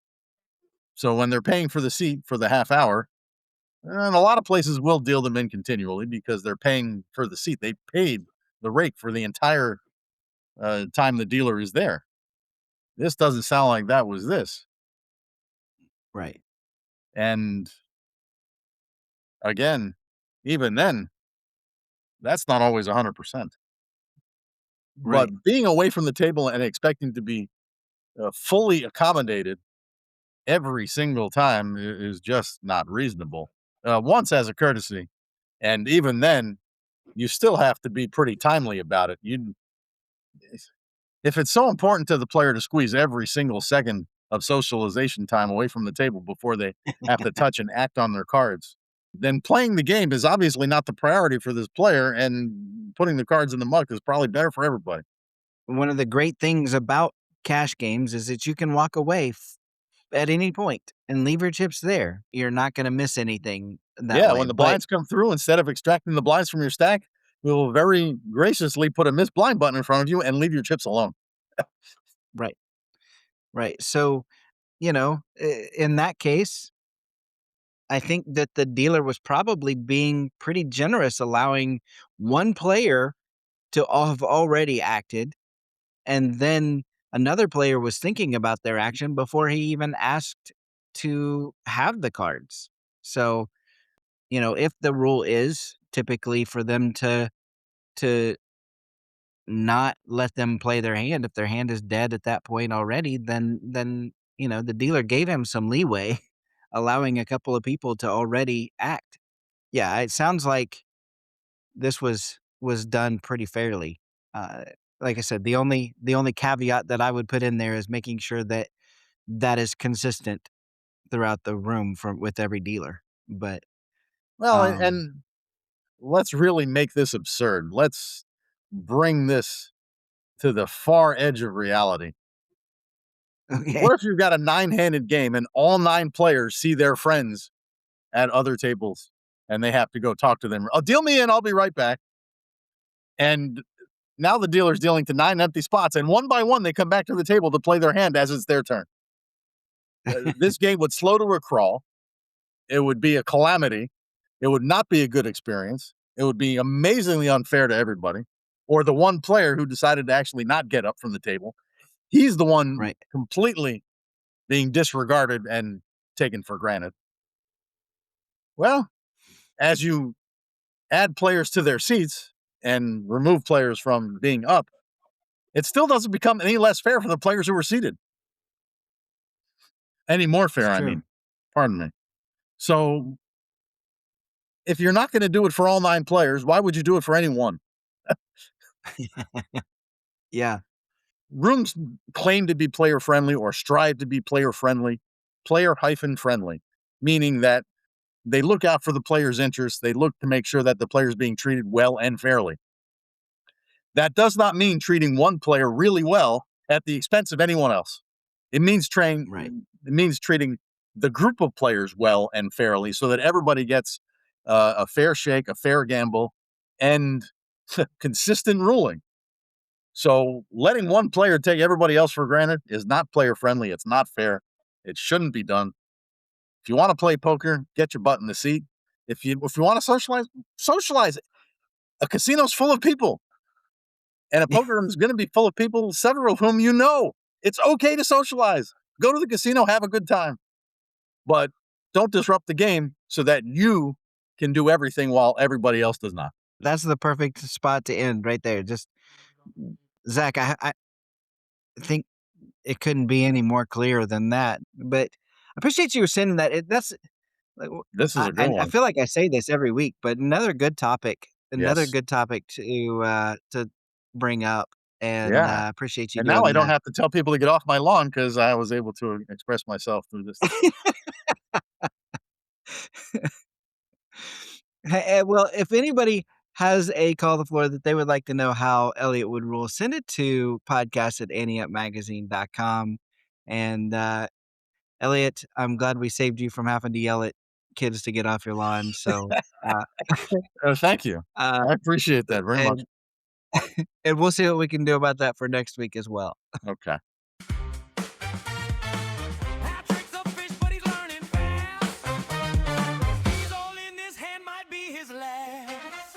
So when they're paying for the seat for the half hour, and a lot of places will deal them in continually because they're paying for the seat. They paid the rake for the entire time the dealer is there. This doesn't sound like that was this. Right. And again, even then, that's not always 100%. Right. But being away from the table and expecting to be fully accommodated every single time is just not reasonable. Once as a courtesy, and even then, you still have to be pretty timely about it. If it's so important to the player to squeeze every single second of socialization time away from the table before they have to touch and act on their cards, then playing the game is obviously not the priority for this player, and putting the cards in the muck is probably better for everybody. One of the great things about cash games is that you can walk away at any point and leave your chips there. You're not going to miss anything that Yeah, way. when the But blinds come through, instead of extracting the blinds from your stack, we'll very graciously put a miss blind button in front of you and leave your chips alone. right, right. So, in that case, I think that the dealer was probably being pretty generous, allowing one player to have already acted, and then another player was thinking about their action before he even asked to have the cards. So, if the rule is typically for them to not let them play their hand, if their hand is dead at that point already, then the dealer gave him some leeway, allowing a couple of people to already act. Yeah, it sounds like this was done pretty fairly. Uh, like I said, the only caveat that I would put in there is making sure that that is consistent throughout the room from with every dealer. But Well, um, and let's really make this absurd. Let's bring this to the far edge of reality. okay, What if you've got a 9-handed game and all 9 players see their friends at other tables and they have to go talk to them? "Oh, deal me in, I'll be right back." And now the dealer's dealing to 9 empty spots, and one by one they come back to the table to play their hand as it's their turn. This game would slow to a crawl. It would be a calamity. It would not be a good experience. It would be amazingly unfair to everybody. Or the one player who decided to actually not get up from the table, he's the one right, completely being disregarded and taken for granted. Well, as you add players to their seats and remove players from being up, it still doesn't become any less fair for the players who were seated. Any more it's fair, I true. mean. Pardon me. So if you're not going to do it for all 9 players, why would you do it for any one? Yeah, Rooms claim to be player friendly or strive to be player friendly, player-friendly, meaning that they look out for the player's interests. They look to make sure that the player is being treated well and fairly. That does not mean treating one player really well at the expense of anyone else. It means right. it means treating the group of players well and fairly so that everybody gets a fair shake, a fair gamble, and consistent ruling. So letting one player take everybody else for granted is not player friendly. It's not fair. It shouldn't be done. If you want to play poker, get your butt in the seat. If you want to socialize, socialize. A casino's full of people, and a poker room is going to be full of people, several of whom you know. It's okay to socialize. Go to the casino, have a good time, but don't disrupt the game so that you can do everything while everybody else does not. That's the perfect spot to end right there. Just Zach, I think it couldn't be any more clear than that. But I appreciate you sending that. That's like, This is a good I one. feel like I say this every week, but another good topic, Yes. to bring up, and Yeah. appreciate you And now I doing don't that. have to tell people to get off my lawn because I was able to express myself through this. Hey, well, if anybody has a call the floor that they would like to know how Elliott would rule, send it to podcast@anteupmagazine.com. And Elliott, I'm glad we saved you from having to yell at kids to get off your lawn. So, uh, Thank you. uh, I appreciate that very much. and and we'll see what we can do about that for next week as well. Okay. Patrick's a fish, but he's learning fast. He's all in this hand, might be his last.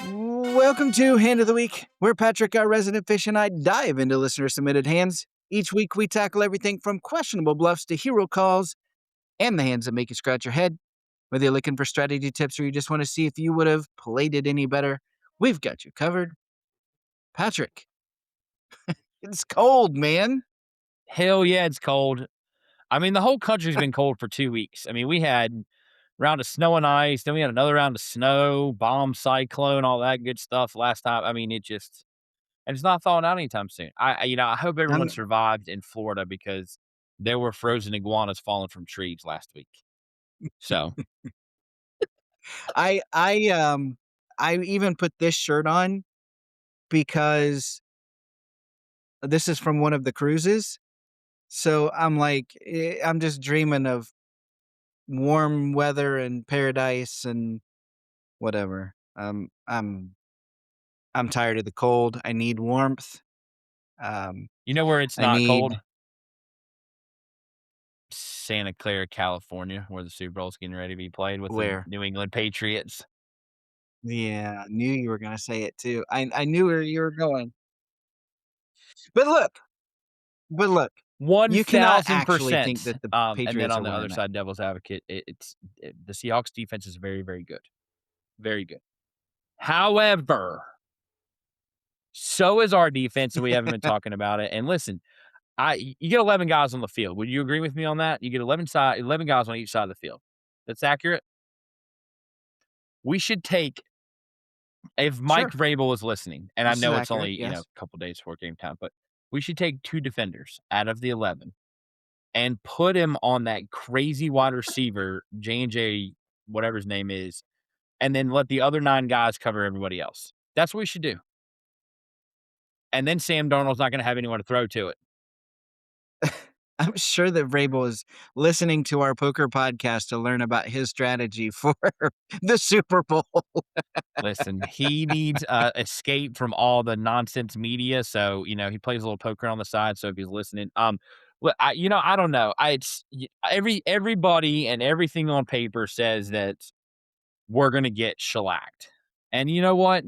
Welcome to Hand of the Week, where Patrick, our resident fish, and I dive into listener submitted hands. Each week, we tackle everything from questionable bluffs to hero calls and the hands that make you scratch your head. Whether you're looking for strategy tips or you just want to see if you would have played it any better, we've got you covered. Patrick, it's cold, man. Hell yeah, it's cold. I mean, the whole country's been cold for 2 weeks. I mean, we had round of snow and ice, then we had another round of snow, bomb cyclone, all that good stuff last time. I mean, and it's not thawing out anytime soon. I hope everyone I'm, survived in Florida because there were frozen iguanas falling from trees last week. So I even put this shirt on because this is from one of the cruises. So I'm like, I'm just dreaming of warm weather and paradise and whatever. I'm tired of the cold. I need warmth. You know where it's I not need cold? Santa Clara, California, where the Super Bowl's getting ready to be played with the where. New England Patriots. Yeah, I knew you were gonna say it too. I knew where you were going. But look, but look, you cannot actually think 1000%. that the And then Patriots on are the winning other that. side, devil's advocate, the Seahawks defense is very, very good. Very good. However, so is our defense, and we haven't been talking about it. And listen, you get 11 guys on the field. Would you agree with me on that? You get 11 guys on each side of the field. That's accurate. We should take, if Mike Sure, Vrabel is listening, and I this is know it's accurate. only, Yes. a couple days before game time, but we should take 2 defenders out of the 11 and put him on that crazy wide receiver, J&J, whatever his name is, and then let the other 9 guys cover everybody else. That's what we should do. And then Sam Darnold's not gonna have anyone to throw to it. I'm sure that Vrabel is listening to our poker podcast to learn about his strategy for the Super Bowl. Listen, he needs escape from all the nonsense media. So, he plays a little poker on the side. So if he's listening, I don't know. Everybody and everything on paper says that we're gonna get shellacked. And you know what?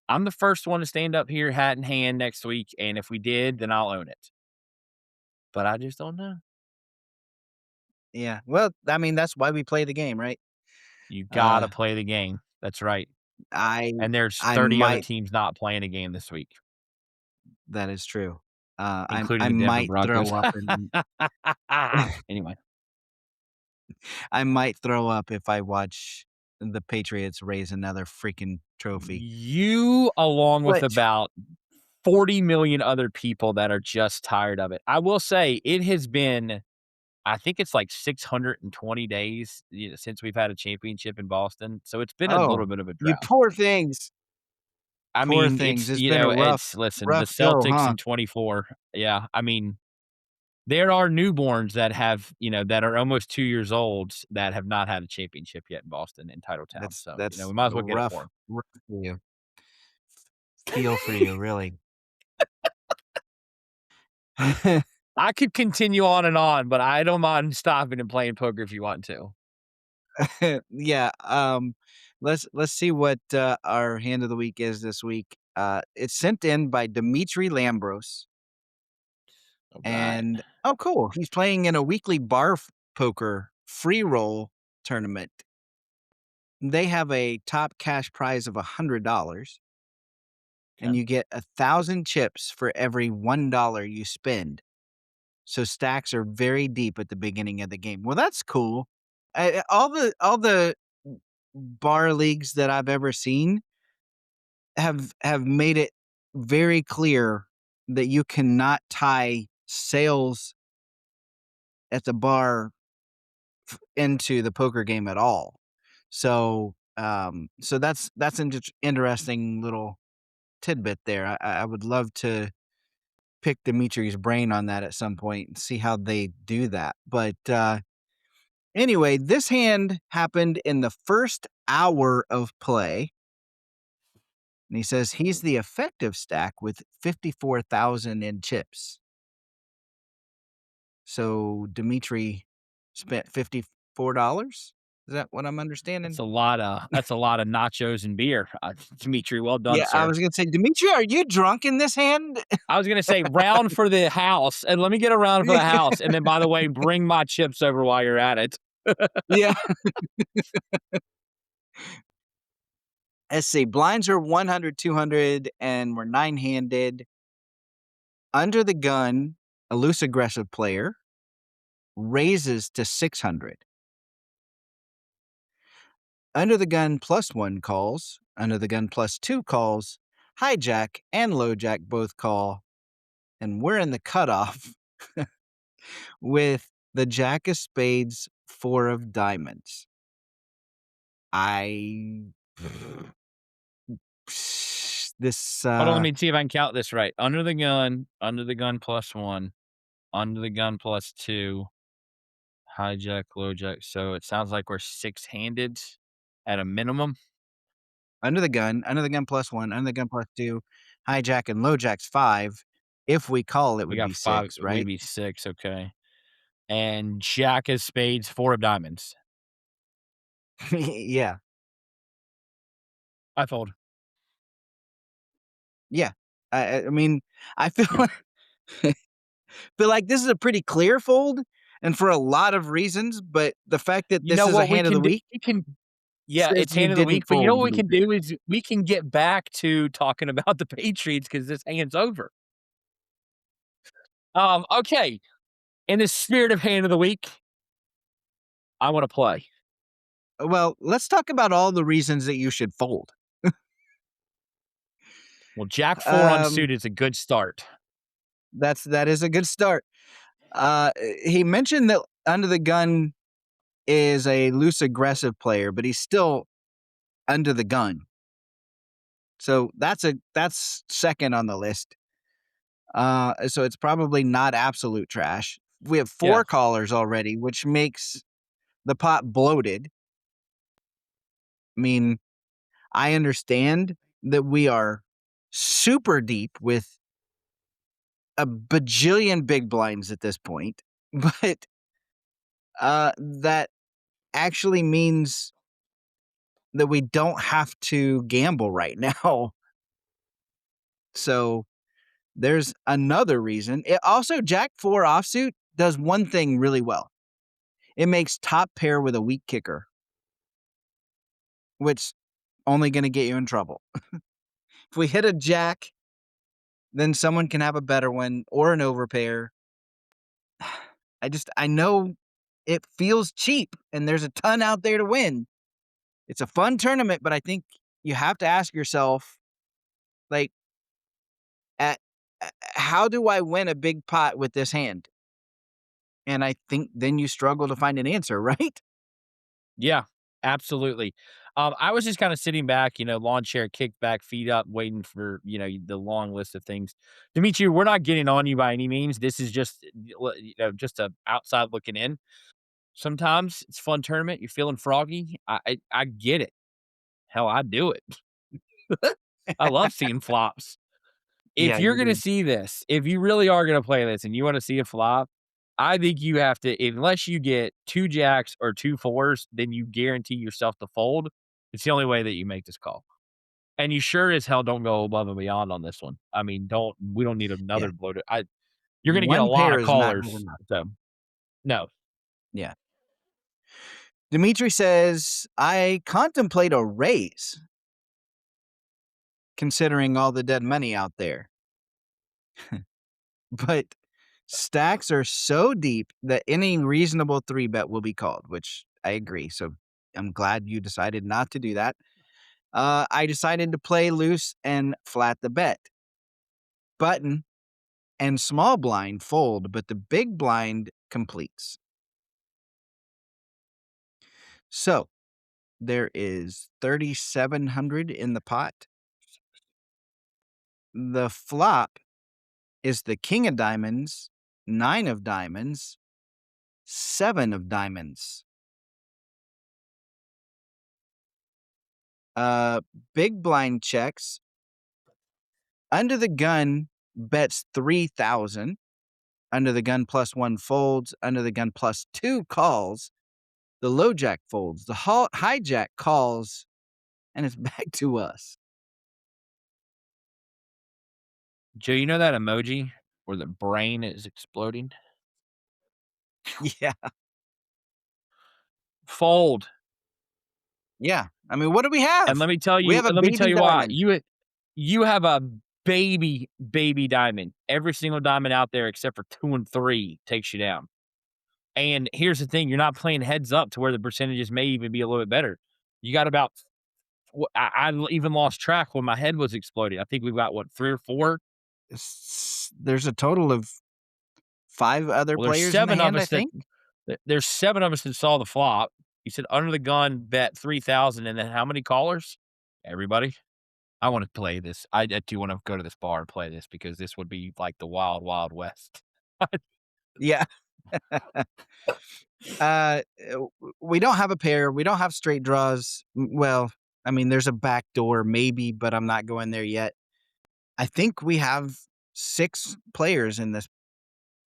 I'm the first one to stand up here, hat in hand, next week. And if we did, then I'll own it. But I just don't know. Yeah. Well, I mean, that's why we play the game, right? You Uh, gotta play the game. That's right. I And there's I 30 other might. teams not playing a game this week, That is true. including I the Denver might Broncos. throw up and Anyway, I might throw up if I watch the Patriots raise another freaking trophy. you, along with Which, about 40 million other people that are just tired of it. I will say it has been, I think it's like 620 days, since we've had a championship in Boston. So it's been a little oh, bit of a you drought. poor things, I poor mean, things. It's been a listen, the rough go, Celtics huh? in 24. Yeah. I mean, there are newborns that have, that are almost 2 years old that have not had a championship yet in Boston in Titletown. So, That's we might as well get it for rough, them. rough for you. Feel for you, really. I could continue on, but I don't mind stopping and playing poker if you want to. Yeah. Let's see what our hand of the week is this week. It's sent in by Dimitri Lambros. All right. And oh, cool. He's playing in a weekly poker free roll tournament. They have a top cash prize of $100, and Okay. you get 1,000 chips for every $1 you spend. So stacks are very deep at the beginning of the game. Well, that's cool. All the bar leagues that I've ever seen have made it very clear that you cannot tie sales at the bar into the poker game at all. So, so that's an interesting little tidbit there. I would love to pick Dimitri's brain on that at some point and see how they do that. But anyway, this hand happened in the first hour of play. And he says he's the effective stack with 54,000 in chips. So Dimitri spent $54. Is that what I'm understanding? That's a lot of nachos and beer. Dimitri, well done, Yeah, I sir. was gonna say, Dimitri, are you drunk in this hand? I was gonna say round for the house, and let me get a round for the house. And then, by the way, bring my chips over while you're at it. Yeah. Let's see. Blinds are 100, 200, and we're nine-handed. Under the gun, a loose aggressive player raises to 600. Under the gun +1 calls. Under the gun +2 calls. Hijack and low jack both call. And we're in the cutoff with the jack of spades, 4 of diamonds. I this Hold on, let me see if I can count this right. Under the gun +1, under the gun +2, hijack, LoJack. So it sounds like we're six-handed at a minimum. under the gun +1, under the gun +2, hijack and LoJack's 5. If we call, it We would got be 5, 6, we'd right? be 6, okay. And Jack is spades, 4 of diamonds. Yeah. I fold. Yeah. I mean, I feel feel like this is a pretty clear fold, and for a lot of reasons, but the fact that You this know is a what we hand of the can do? week We can Yeah, says it's you hand of the didn't week, but you know fold, what we can Demetri. do is we can get back to talking about the Patriots because this hand's over. Okay. In the spirit of hand of the week, I wanna play. Well, let's talk about all the reasons that you should fold. Well, Jack 4 Um, unsuited is a good start. that is a good start. He mentioned that Under the Gun is a loose aggressive player, but he's still under the gun. So that's second on the list. So it's probably not absolute trash. We have 4 Yes. callers already, which makes the pot bloated. I mean, I understand that we are super deep with a bajillion big blinds at this point, but that actually means that we don't have to gamble right now. So there's another reason. It also, Jack 4 offsuit does one thing really well. It makes top pair with a weak kicker, which only going to get you in trouble. If we hit a jack, then someone can have a better one or an overpair. I know it feels cheap and there's a ton out there to win. It's a fun tournament, but I think you have to ask yourself, like, at how do I win a big pot with this hand? And I think then you struggle to find an answer, right? Yeah, absolutely. I was just kinda sitting back, lawn chair kicked back, feet up, waiting for, the long list of things. Dimitri, we're not getting on you by any means. This is just, just a outside looking in. Sometimes it's a fun tournament. You're feeling froggy. I get it. Hell, I do it. I love seeing flops. If Yeah, you're you gonna do. see this, if you really are gonna play this and you wanna see a flop, I think you have to unless you get 2 jacks or 2 fours, then you guarantee yourself to fold. It's the only way that you make this call. And you sure as hell don't go above and beyond on this one. I mean, we don't need Yeah. another bloated you're gonna get a One lot pair of is not good callers, enough. so no. Yeah. Dimitri says, I contemplate a raise considering all the dead money out there. But stacks are so deep that any reasonable 3-bet will be called, which I agree. So I'm glad you decided not to do that. I decided to play loose and flat the bet. Button and small blind fold, but the big blind completes. So there is 3,700 in the pot. The flop is the king of diamonds, 9 of diamonds, 7 of diamonds. Big blind checks. Under the gun bets 3,000. Under the gun +1 folds. Under the gun +2 calls. The low jack folds. The hijack calls, and it's back to us. Joe, you know that emoji where the brain is exploding? Yeah. Fold. Yeah. I mean, what do we And have? We have a let me tell baby you why. diamond. You have a baby diamond. Every single diamond out there except for 2 and 3 takes you down. And here's the thing, you're not playing heads up to where the percentages may even be a little bit better. You got about I even lost track when my head was exploding. I think we've got, what, 3 or 4? There's a total of 5 other Well, there's players in the 7 of hand, I us that think. there's 7 of us that saw the flop. He said, under the gun, bet 3,000. And then how many callers? Everybody. I want to play this. I do want to go to this bar and play this because this would be like the wild, wild west. Yeah. We don't have a pair. We don't have straight draws. Well, I mean, there's a back door maybe, but I'm not going there yet. I think we have 6 players in this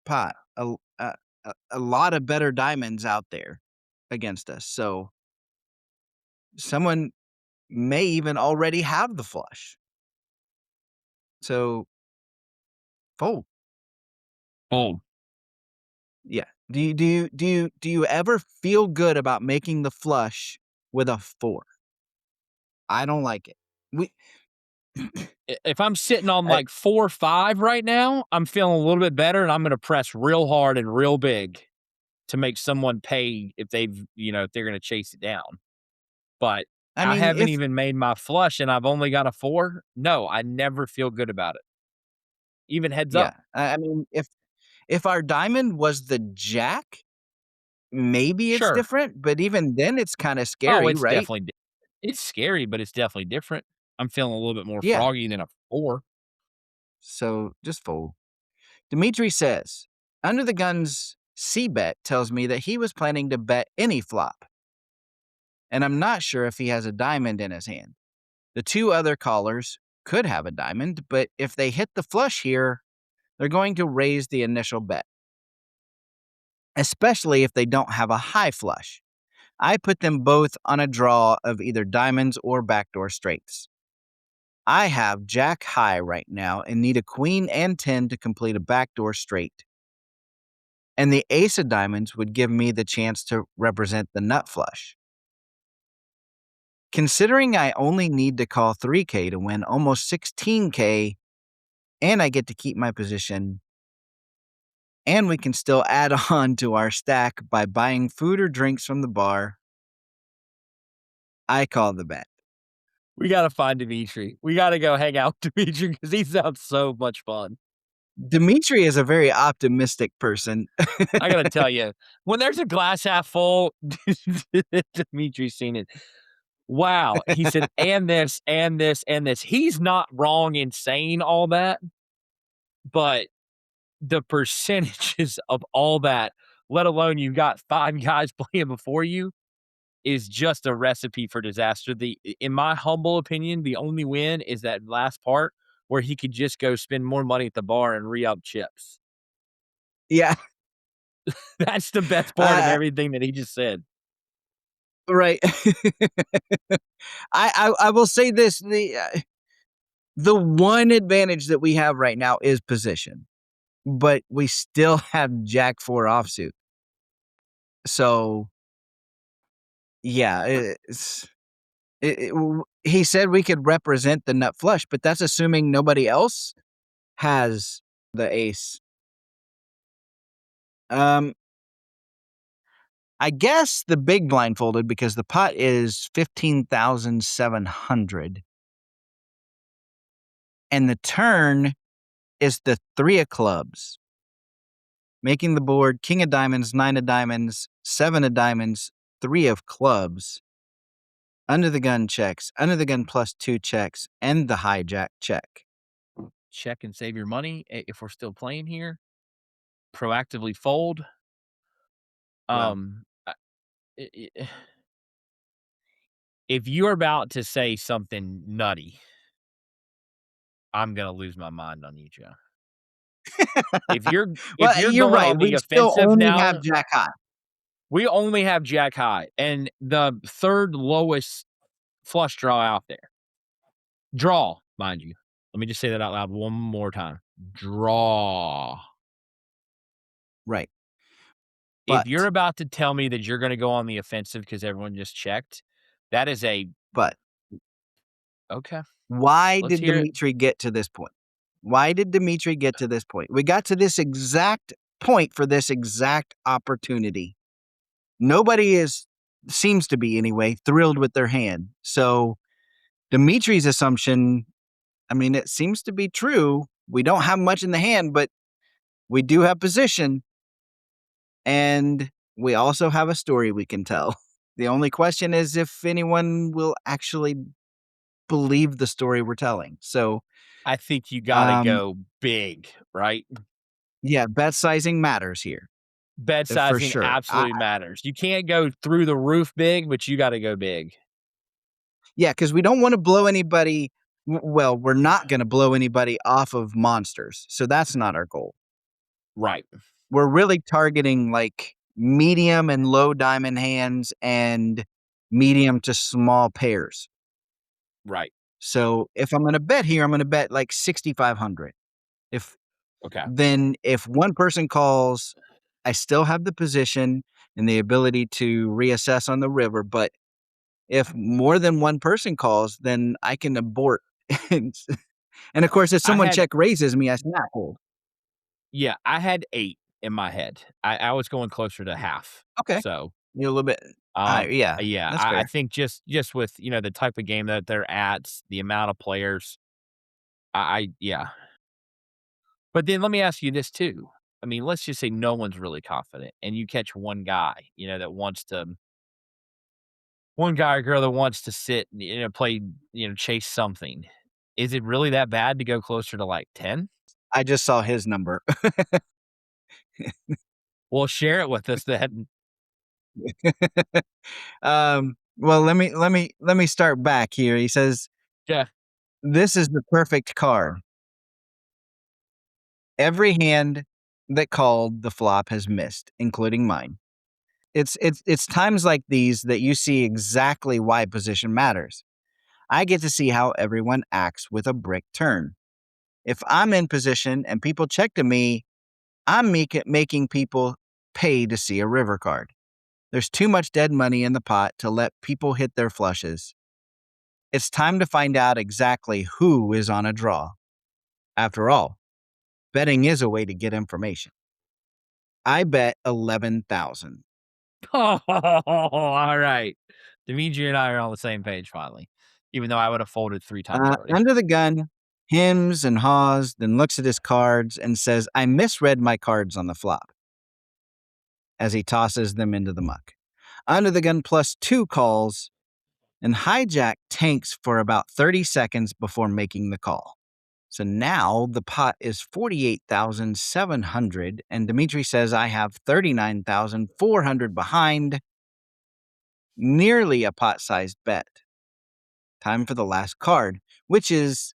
pot. A lot of better diamonds out there against us. So someone may even already have the flush. So fold. Boom. Yeah. Do you ever feel good about making the flush with a 4? I don't like it. We If I'm sitting on I- like 4 or 5 right now, I'm feeling a little bit better and I'm going to press real hard and real big to make someone pay if they've, if they're going to chase it down. But I I mean, haven't if even made my flush and I've only got a 4. No, I never feel good about it. Even heads yeah, up. I mean, if our diamond was the jack, maybe it's Sure. different, but even then it's kind of Oh, scary, it's right? definitely it's scary, but it's definitely different. I'm feeling a little bit more Yeah. froggy than a 4. So just fold. Dimitri says, under the gun's C bet tells me that he was planning to bet any flop. And I'm not sure if he has a diamond in his hand. The 2 other callers could have a diamond, but if they hit the flush here, they're going to raise the initial bet, especially if they don't have a high flush. I put them both on a draw of either diamonds or backdoor straights. I have jack high right now and need a queen and 10 to complete a backdoor straight. And the ace of diamonds would give me the chance to represent the nut flush. Considering I only need to call 3K to win almost 16K, and I get to keep my position, and we can still add on to our stack by buying food or drinks from the bar, I call the bet. We got to find Dimitri. We got to go hang out with Dimitri because he sounds so much fun. Dimitri is a very optimistic person. I got to tell you, when there's a glass half full, Dimitri's seen it. Wow. He said, and this, and this, and this. He's not wrong in saying all that, but the percentages of all that, let alone you got 5 guys playing before you, is just a recipe for disaster. In my humble opinion, the only win is that last part where he could just go spend more money at the bar and re-up chips. Yeah. That's the best part of everything that he just said. Right. I will say this, the one advantage that we have right now is position, but we still have jack 4 offsuit. So yeah, he said we could represent the nut flush, but that's assuming nobody else has the ace. I guess the big blindfolded because the pot is 15,700. And the turn is the 3 of clubs, making the board king of diamonds, 9 of diamonds, 7 of diamonds, 3 of clubs. Under the gun checks, under the gun +2 checks, and the hijack check. Check and save your money if we're still playing here. Proactively fold. Well. If you're about to say something nutty, I'm gonna lose my mind on you, Joe. If you're You're going right. on the We still offensive only now, have jack high. we only have jack high and the 3rd lowest flush draw out there. Draw, mind you. Let me just say that out loud one more time. Draw. Right. If you're about to tell me that you're going to go on the offensive because everyone just checked, that is But okay. why Let's did hear it. Dimitri get to this point? Why did Dimitri get to this point? We got to this exact point for this exact opportunity. Nobody seems to be anyway, thrilled with their hand. So Dimitri's assumption, I mean, it seems to be true. We don't have much in the hand, but we do have position. And we also have a story we can tell. The only question is if anyone will actually believe the story we're telling. So, I think you gotta um, go big, right? yeah, bet sizing matters here Bet for sizing sure. absolutely matters. You can't go through the roof big, but you gotta go big. Yeah, because we don't want to blow anybody. Well, we're not going to blow anybody off of monsters. So that's not our goal. Right. We're really targeting like medium and low diamond hands and medium to small pairs. Right. So if I'm going to bet here, I'm going to bet like 6,500. If Okay. Then if one person calls, I still have the position and the ability to reassess on the river. But if more than one person calls, then I can abort. And of course, if I someone had check raises me, I snap hold. Yeah, I had 8 in my head. I was going closer to half. Okay, So, you're a little bit higher. Yeah, yeah, that's I fair. think just with, the type of game that they're at, the amount of players, yeah. But then let me ask you this too. I mean, let's just say no one's really confident and you catch one guy, that wants to one guy or girl that wants to sit, play, chase something. Is it really that bad to go closer to like 10? I just saw his number. Well, share it with us then. Well, let me start back here. He says Yeah. this is the perfect card. Every hand that called the flop has missed, including mine. It's times like these that you see exactly why position matters. I get to see how everyone acts with a brick turn. If I'm in position and people check to me, I'm making people pay to see a river card. There's too much dead money in the pot to let people hit their flushes. It's time to find out exactly who is on a draw. After all, betting is a way to get information. I bet 11,000. Oh, all right. Dimitri and I are on the same page finally, even though I would have folded 3 times already. Under the gun, hems and haws, then looks at his cards and says, I misread my cards on the flop as he tosses them into the muck. Under the gun +2 calls, and hijack tanks for about 30 seconds before making the call. So now the pot is 48,700, and Dimitri says I have 39,400 behind, nearly a pot-sized bet. Time for the last card, which is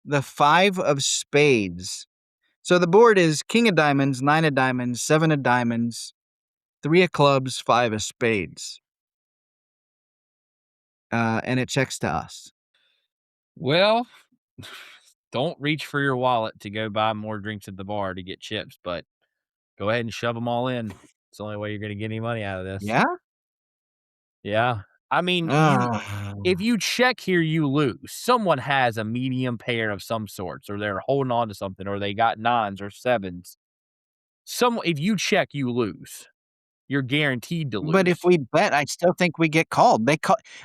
the 5 of spades. So the board is king of diamonds, 9 of diamonds, 7 of diamonds, 3 of clubs, 5 of spades. And it checks to us. Well, don't reach for your wallet to go buy more drinks at the bar to get chips, but go ahead and shove them all in. It's the only way you're going to get any money out of this. Yeah? Yeah. I mean, Ah. if you check here, you lose. Someone has a medium pair of some sorts, or they're holding on to something, or they got 9s or 7s. If you check, you lose. You're guaranteed to lose. But if we bet, I still think we get called.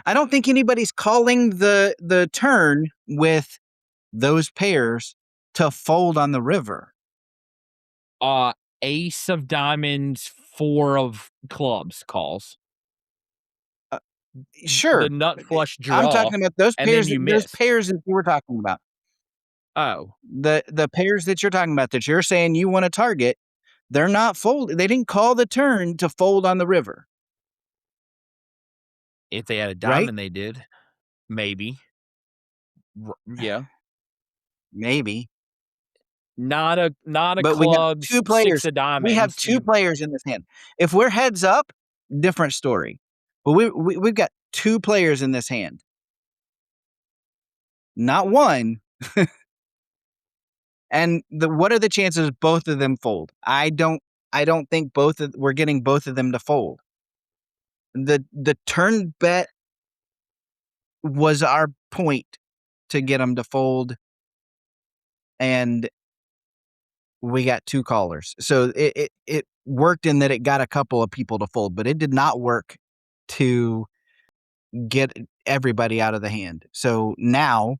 I don't think anybody's calling the turn with those pairs to fold on the river. Ace of diamonds, 4 of clubs calls. Sure. The nut flush I'm draw, talking about those and then pairs. you Those miss. pairs that you were talking about. Oh, The pairs that you're talking about that you're saying you want to target, they're not folded. They didn't call the turn to fold on the river, if they had a right? diamond, they did. Maybe. Yeah. Maybe. Not a But we have clubs, 2 6 players. of We have diamonds. 2 players in this hand. If we're heads up, different story. But we've got 2 players in this hand. Not 1. And what are the chances both of them fold? I don't think we're getting both of them to fold. The turn bet was our point to get them to fold, and we got 2 callers. So it worked in that it got a couple of people to fold, but it did not work to get everybody out of the hand. So now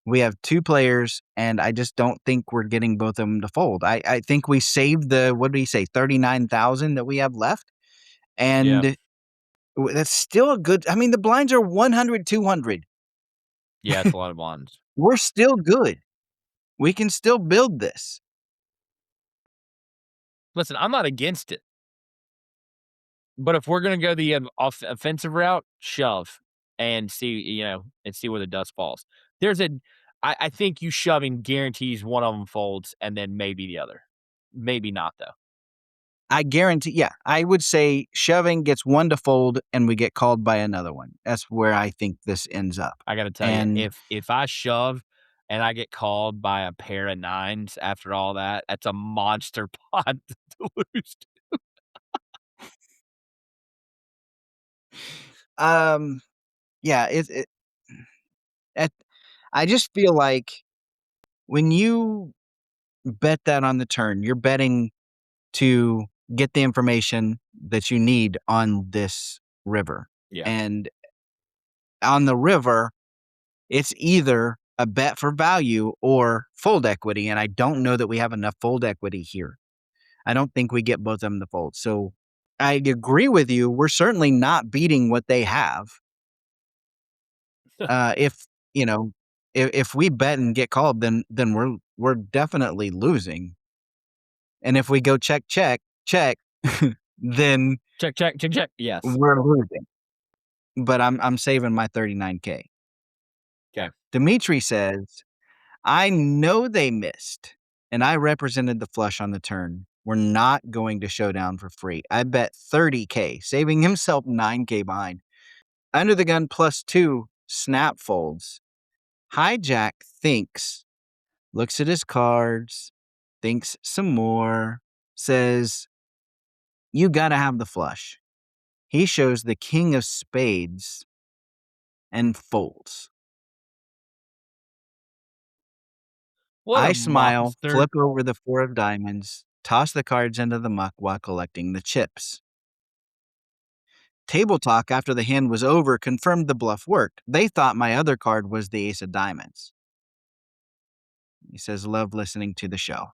we have 2 players, and I just don't think we're getting both of them to fold. I think we saved the, what did he say, 39,000 that we have left, and That's still a good. I mean, the blinds are 100, 200. Yeah, it's a lot of blinds. We're still good. We can still build this. Listen, I'm not against it. But if we're gonna go the offensive route, shove and see, and see where the dust falls. There's a I think you shoving guarantees one of them folds and then maybe the other. Maybe not though. I guarantee. Yeah, I would say shoving gets one to fold, and we get called by another one. That's where I think this ends up. I gotta tell you, And if I shove and I get called by a pair of nines after all that, that's a monster pot to lose. yeah, it I just feel like when you bet that on the turn, you're betting to get the information that you need on this river. Yeah. And on the river, it's either a bet for value or fold equity. And I don't know that we have enough fold equity here. I don't think we get both of them to fold. So I agree with you. We're certainly not beating what they have. If you know, if we bet and get called, then we're definitely losing. And if we go check, then Check, check, check, check. Yes. we're losing. But I'm saving my 39K. Okay. Dimitri says, I know they missed, and I represented the flush on the turn. We're not going to showdown for free. I bet 30K, saving himself 9K behind. Under the gun +2, snap folds. Hijack thinks, looks at his cards, thinks some more, says, you gotta have the flush. He shows the king of spades and folds. What I a smile, monster. flip over the 4 of diamonds, toss the cards into the muck while collecting the chips. Table talk after the hand was over confirmed the bluff worked. They thought my other card was the ace of diamonds. He says, love listening to the show.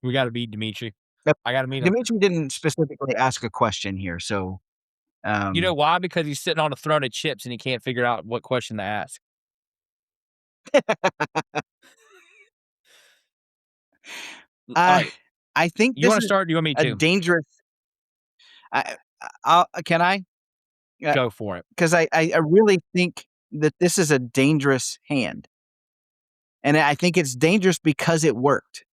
We gotta beat Dimitri. Yep. I gotta meet him. Dimitri didn't specifically ask a question here, so You know why? Because he's sitting on a throne of chips and he can't figure out what question to ask. All right. I think You this wanna is start? You want me a to? dangerous. Can I? Go for it. Because I really think that this is a dangerous hand, and I think it's dangerous because it worked.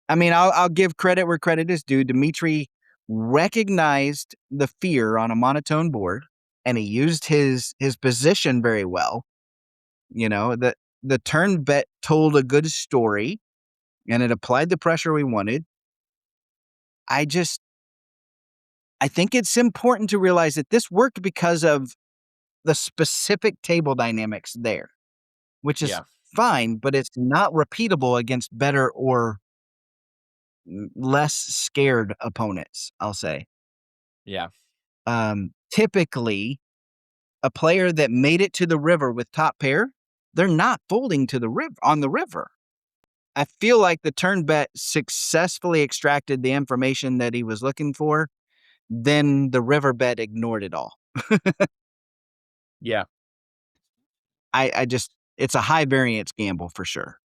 I mean, I'll give credit where credit is due. Dimitri recognized the fear on a monotone board, and he used his position very well. The turn bet told a good story, and it applied the pressure we wanted. I think it's important to realize that this worked because of the specific table dynamics there, which is Yeah. fine, but it's not repeatable against better or less scared opponents, I'll say. Yeah. Typically, a player that made it to the river with top pair, they're not folding to the river on the river. I feel like the turn bet successfully extracted the information that he was looking for. Then the river bet ignored it all. Yeah. It's a high variance gamble for sure.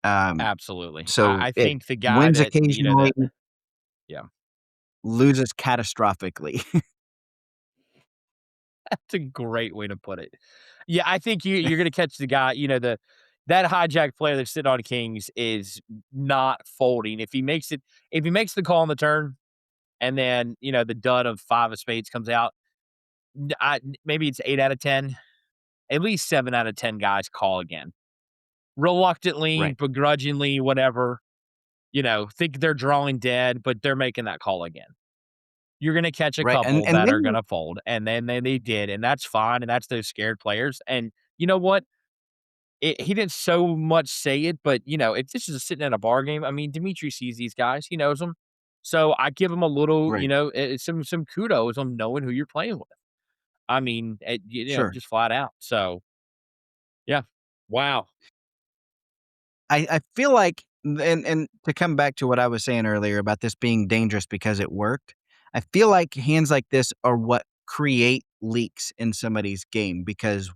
Absolutely. So I it think the guy wins that, occasionally, yeah, loses catastrophically. that's a great way to put it. Yeah, I think you're gonna catch the guy, that hijack player that's sitting on kings is not folding. If he makes the call on the turn and then, the dud of 5 of spades comes out, maybe it's 8 out of 10. At least 7 out of 10 guys call again. Reluctantly, Right. begrudgingly, whatever, think they're drawing dead, but they're making that call again. You're gonna catch a Right. And couple and that are then gonna fold, and then they did, and that's fine, and that's those scared players. And you know what? He didn't so much say it, but if this is sitting in a bar game, I mean, Dimitri sees these guys, he knows them. So I give him a little, right. some kudos on knowing who you're playing with. I mean, Sure. just flat out. So yeah, wow. I feel like And to come back to what I was saying earlier about this being dangerous because it worked, I feel like hands like this are what create leaks in somebody's game because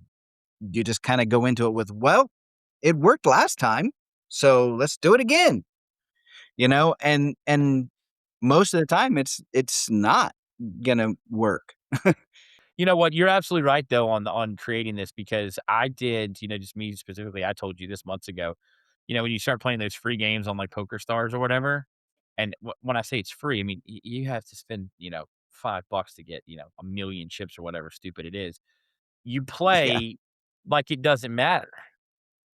you just kind of go into it with, well, it worked last time, so let's do it again. And most of the time it's not gonna work. You know what? You're absolutely right though on creating this because I did, just me specifically, I told you this months ago. When you start playing those free games on like Poker Stars or whatever, and when I say it's free, I mean you have to spend, $5 to get, a million chips or whatever stupid it is. You Yeah, play like it doesn't matter.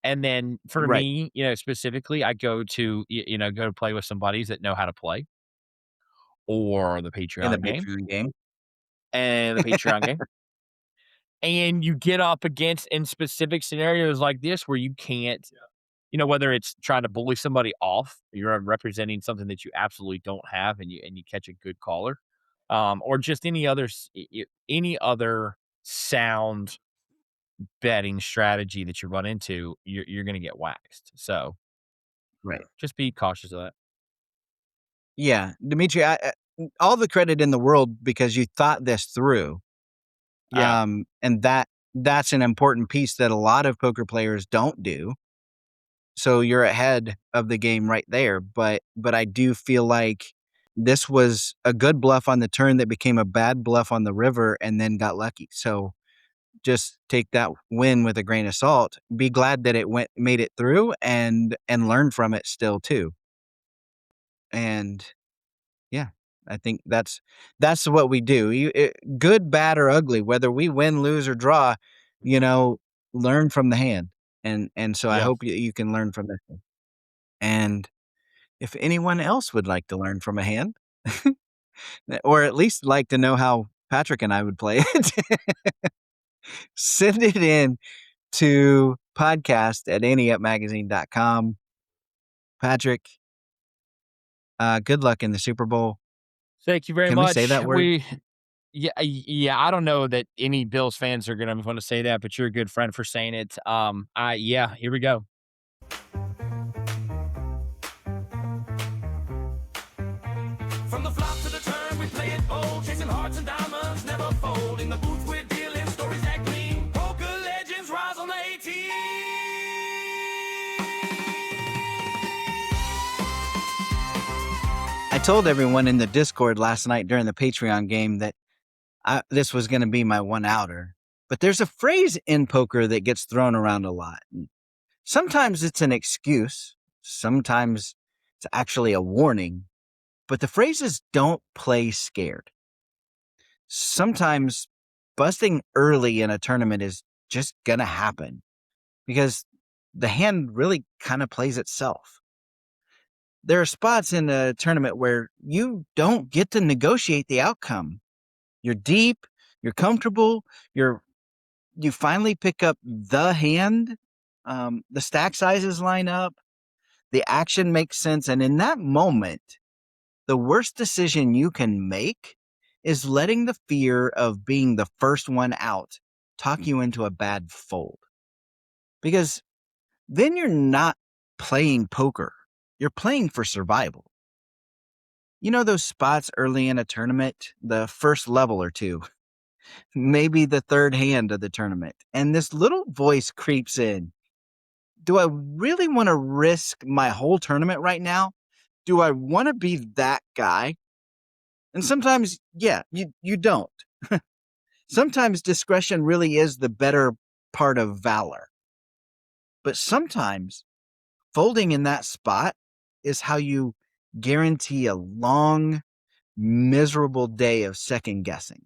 And then for right. me, specifically, I go to go to play with some buddies that know how to play or the In the Patreon game Patreon game. and the Patreon game. And you get up against in specific scenarios like this where you can't, whether it's trying to bully somebody off, you're representing something that you absolutely don't have, and you catch a good caller, or just any other sound betting strategy that you run into, you're going to get waxed. So Right. just be cautious of that. Yeah, Dimitri, all the credit in the world because you thought this through. Yeah. And that's an important piece that a lot of poker players don't do. So you're ahead of the game right there. But I do feel like this was a good bluff on the turn that became a bad bluff on the river and then got lucky. So just take that win with a grain of salt. Be glad that made it through and learn from it still too. And yeah, I think that's what we do. Good, bad, or ugly, whether we win, lose, or draw, you know, learn from the hand. And so I Yeah. hope you can learn from this one. And if anyone else would like to learn from a hand, or at least like to know how Patrick and I would play it, send it in to podcast@anteupmagazine.com. Patrick, good luck in the Super Bowl. Thank you very Can we say much. that word? Yeah, I don't know that any Bills fans are gonna want to say that, but you're a good friend for saying it. Yeah, here we go. From the flop to the turn, we play it bold, chasing hearts and diamonds, never fold. In the booth, we're dealing stories that gleam. Poker legends rise on the 18. I told everyone in the Discord last night during the Patreon game that this was going to be my one outer. But there's a phrase in poker that gets thrown around a lot. Sometimes it's an excuse, sometimes it's actually a warning. But the phrase is don't play scared. Sometimes busting early in a tournament is just going to happen because the hand really kind of plays itself. There are spots in a tournament where you don't get to negotiate the outcome. You're deep, you're comfortable, you finally pick up the hand, the stack sizes line up, the action makes sense, and in that moment, the worst decision you can make is letting the fear of being the first one out talk you into a bad fold. Because then you're not playing poker, you're playing for survival. You know those spots early in a tournament, the first level or two, maybe the third hand of the tournament, and this little voice creeps in. Do I really want to risk my whole tournament right now? Do I want to be that guy? And sometimes, yeah, you don't. Sometimes discretion really is the better part of valor. But sometimes folding in that spot is how you guarantee a long, miserable day of second guessing.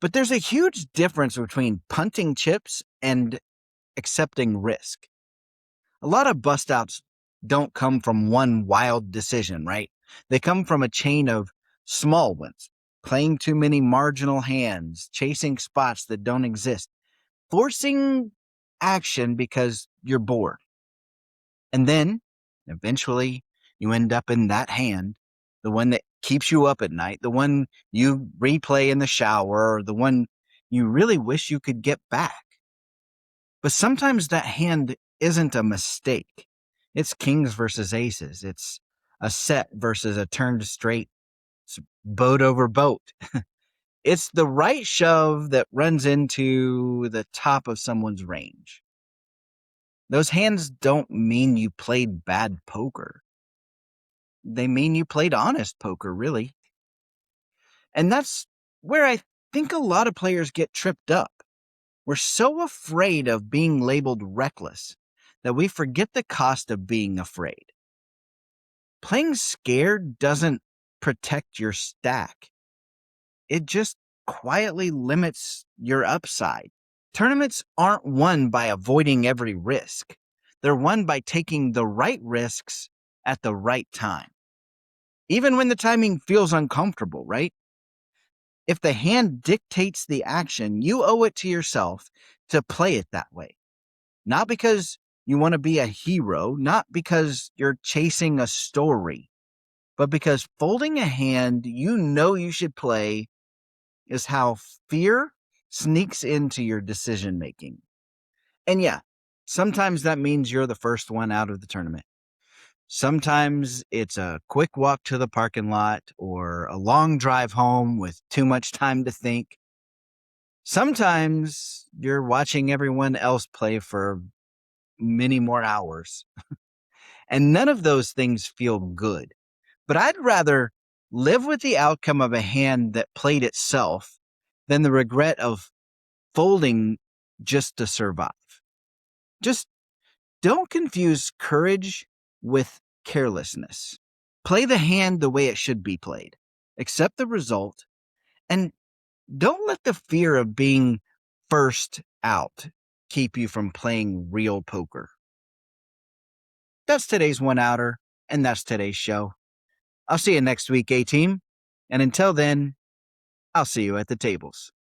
But there's a huge difference between punting chips and accepting risk. A lot of bust outs don't come from one wild decision, right? They come from a chain of small ones, playing too many marginal hands, chasing spots that don't exist, forcing action because you're bored. And then, eventually, you end up in that hand, the one that keeps you up at night, the one you replay in the shower, or the one you really wish you could get back. But sometimes that hand isn't a mistake. It's kings versus aces. It's a set versus a turned straight. It's boat over boat. It's the right shove that runs into the top of someone's range. Those hands don't mean you played bad poker. They mean you played honest poker, really. And that's where I think a lot of players get tripped up. We're so afraid of being labeled reckless that we forget the cost of being afraid. Playing scared doesn't protect your stack. It just quietly limits your upside. Tournaments aren't won by avoiding every risk. They're won by taking the right risks at the right time. Even when the timing feels uncomfortable, right? If the hand dictates the action, you owe it to yourself to play it that way. Not because you want to be a hero, not because you're chasing a story, but because folding a hand you know you should play is how fear sneaks into your decision making. And yeah, sometimes that means you're the first one out of the tournament. Sometimes it's a quick walk to the parking lot or a long drive home with too much time to think. Sometimes you're watching everyone else play for many more hours. And none of those things feel good. But I'd rather live with the outcome of a hand that played itself than the regret of folding just to survive. Just don't confuse courage with carelessness. Play the hand the way it should be played. Accept the result, and don't let the fear of being first out keep you from playing real poker. That's today's one outer, and that's today's show. I'll see you next week, A-Team. And until then, I'll see you at the tables.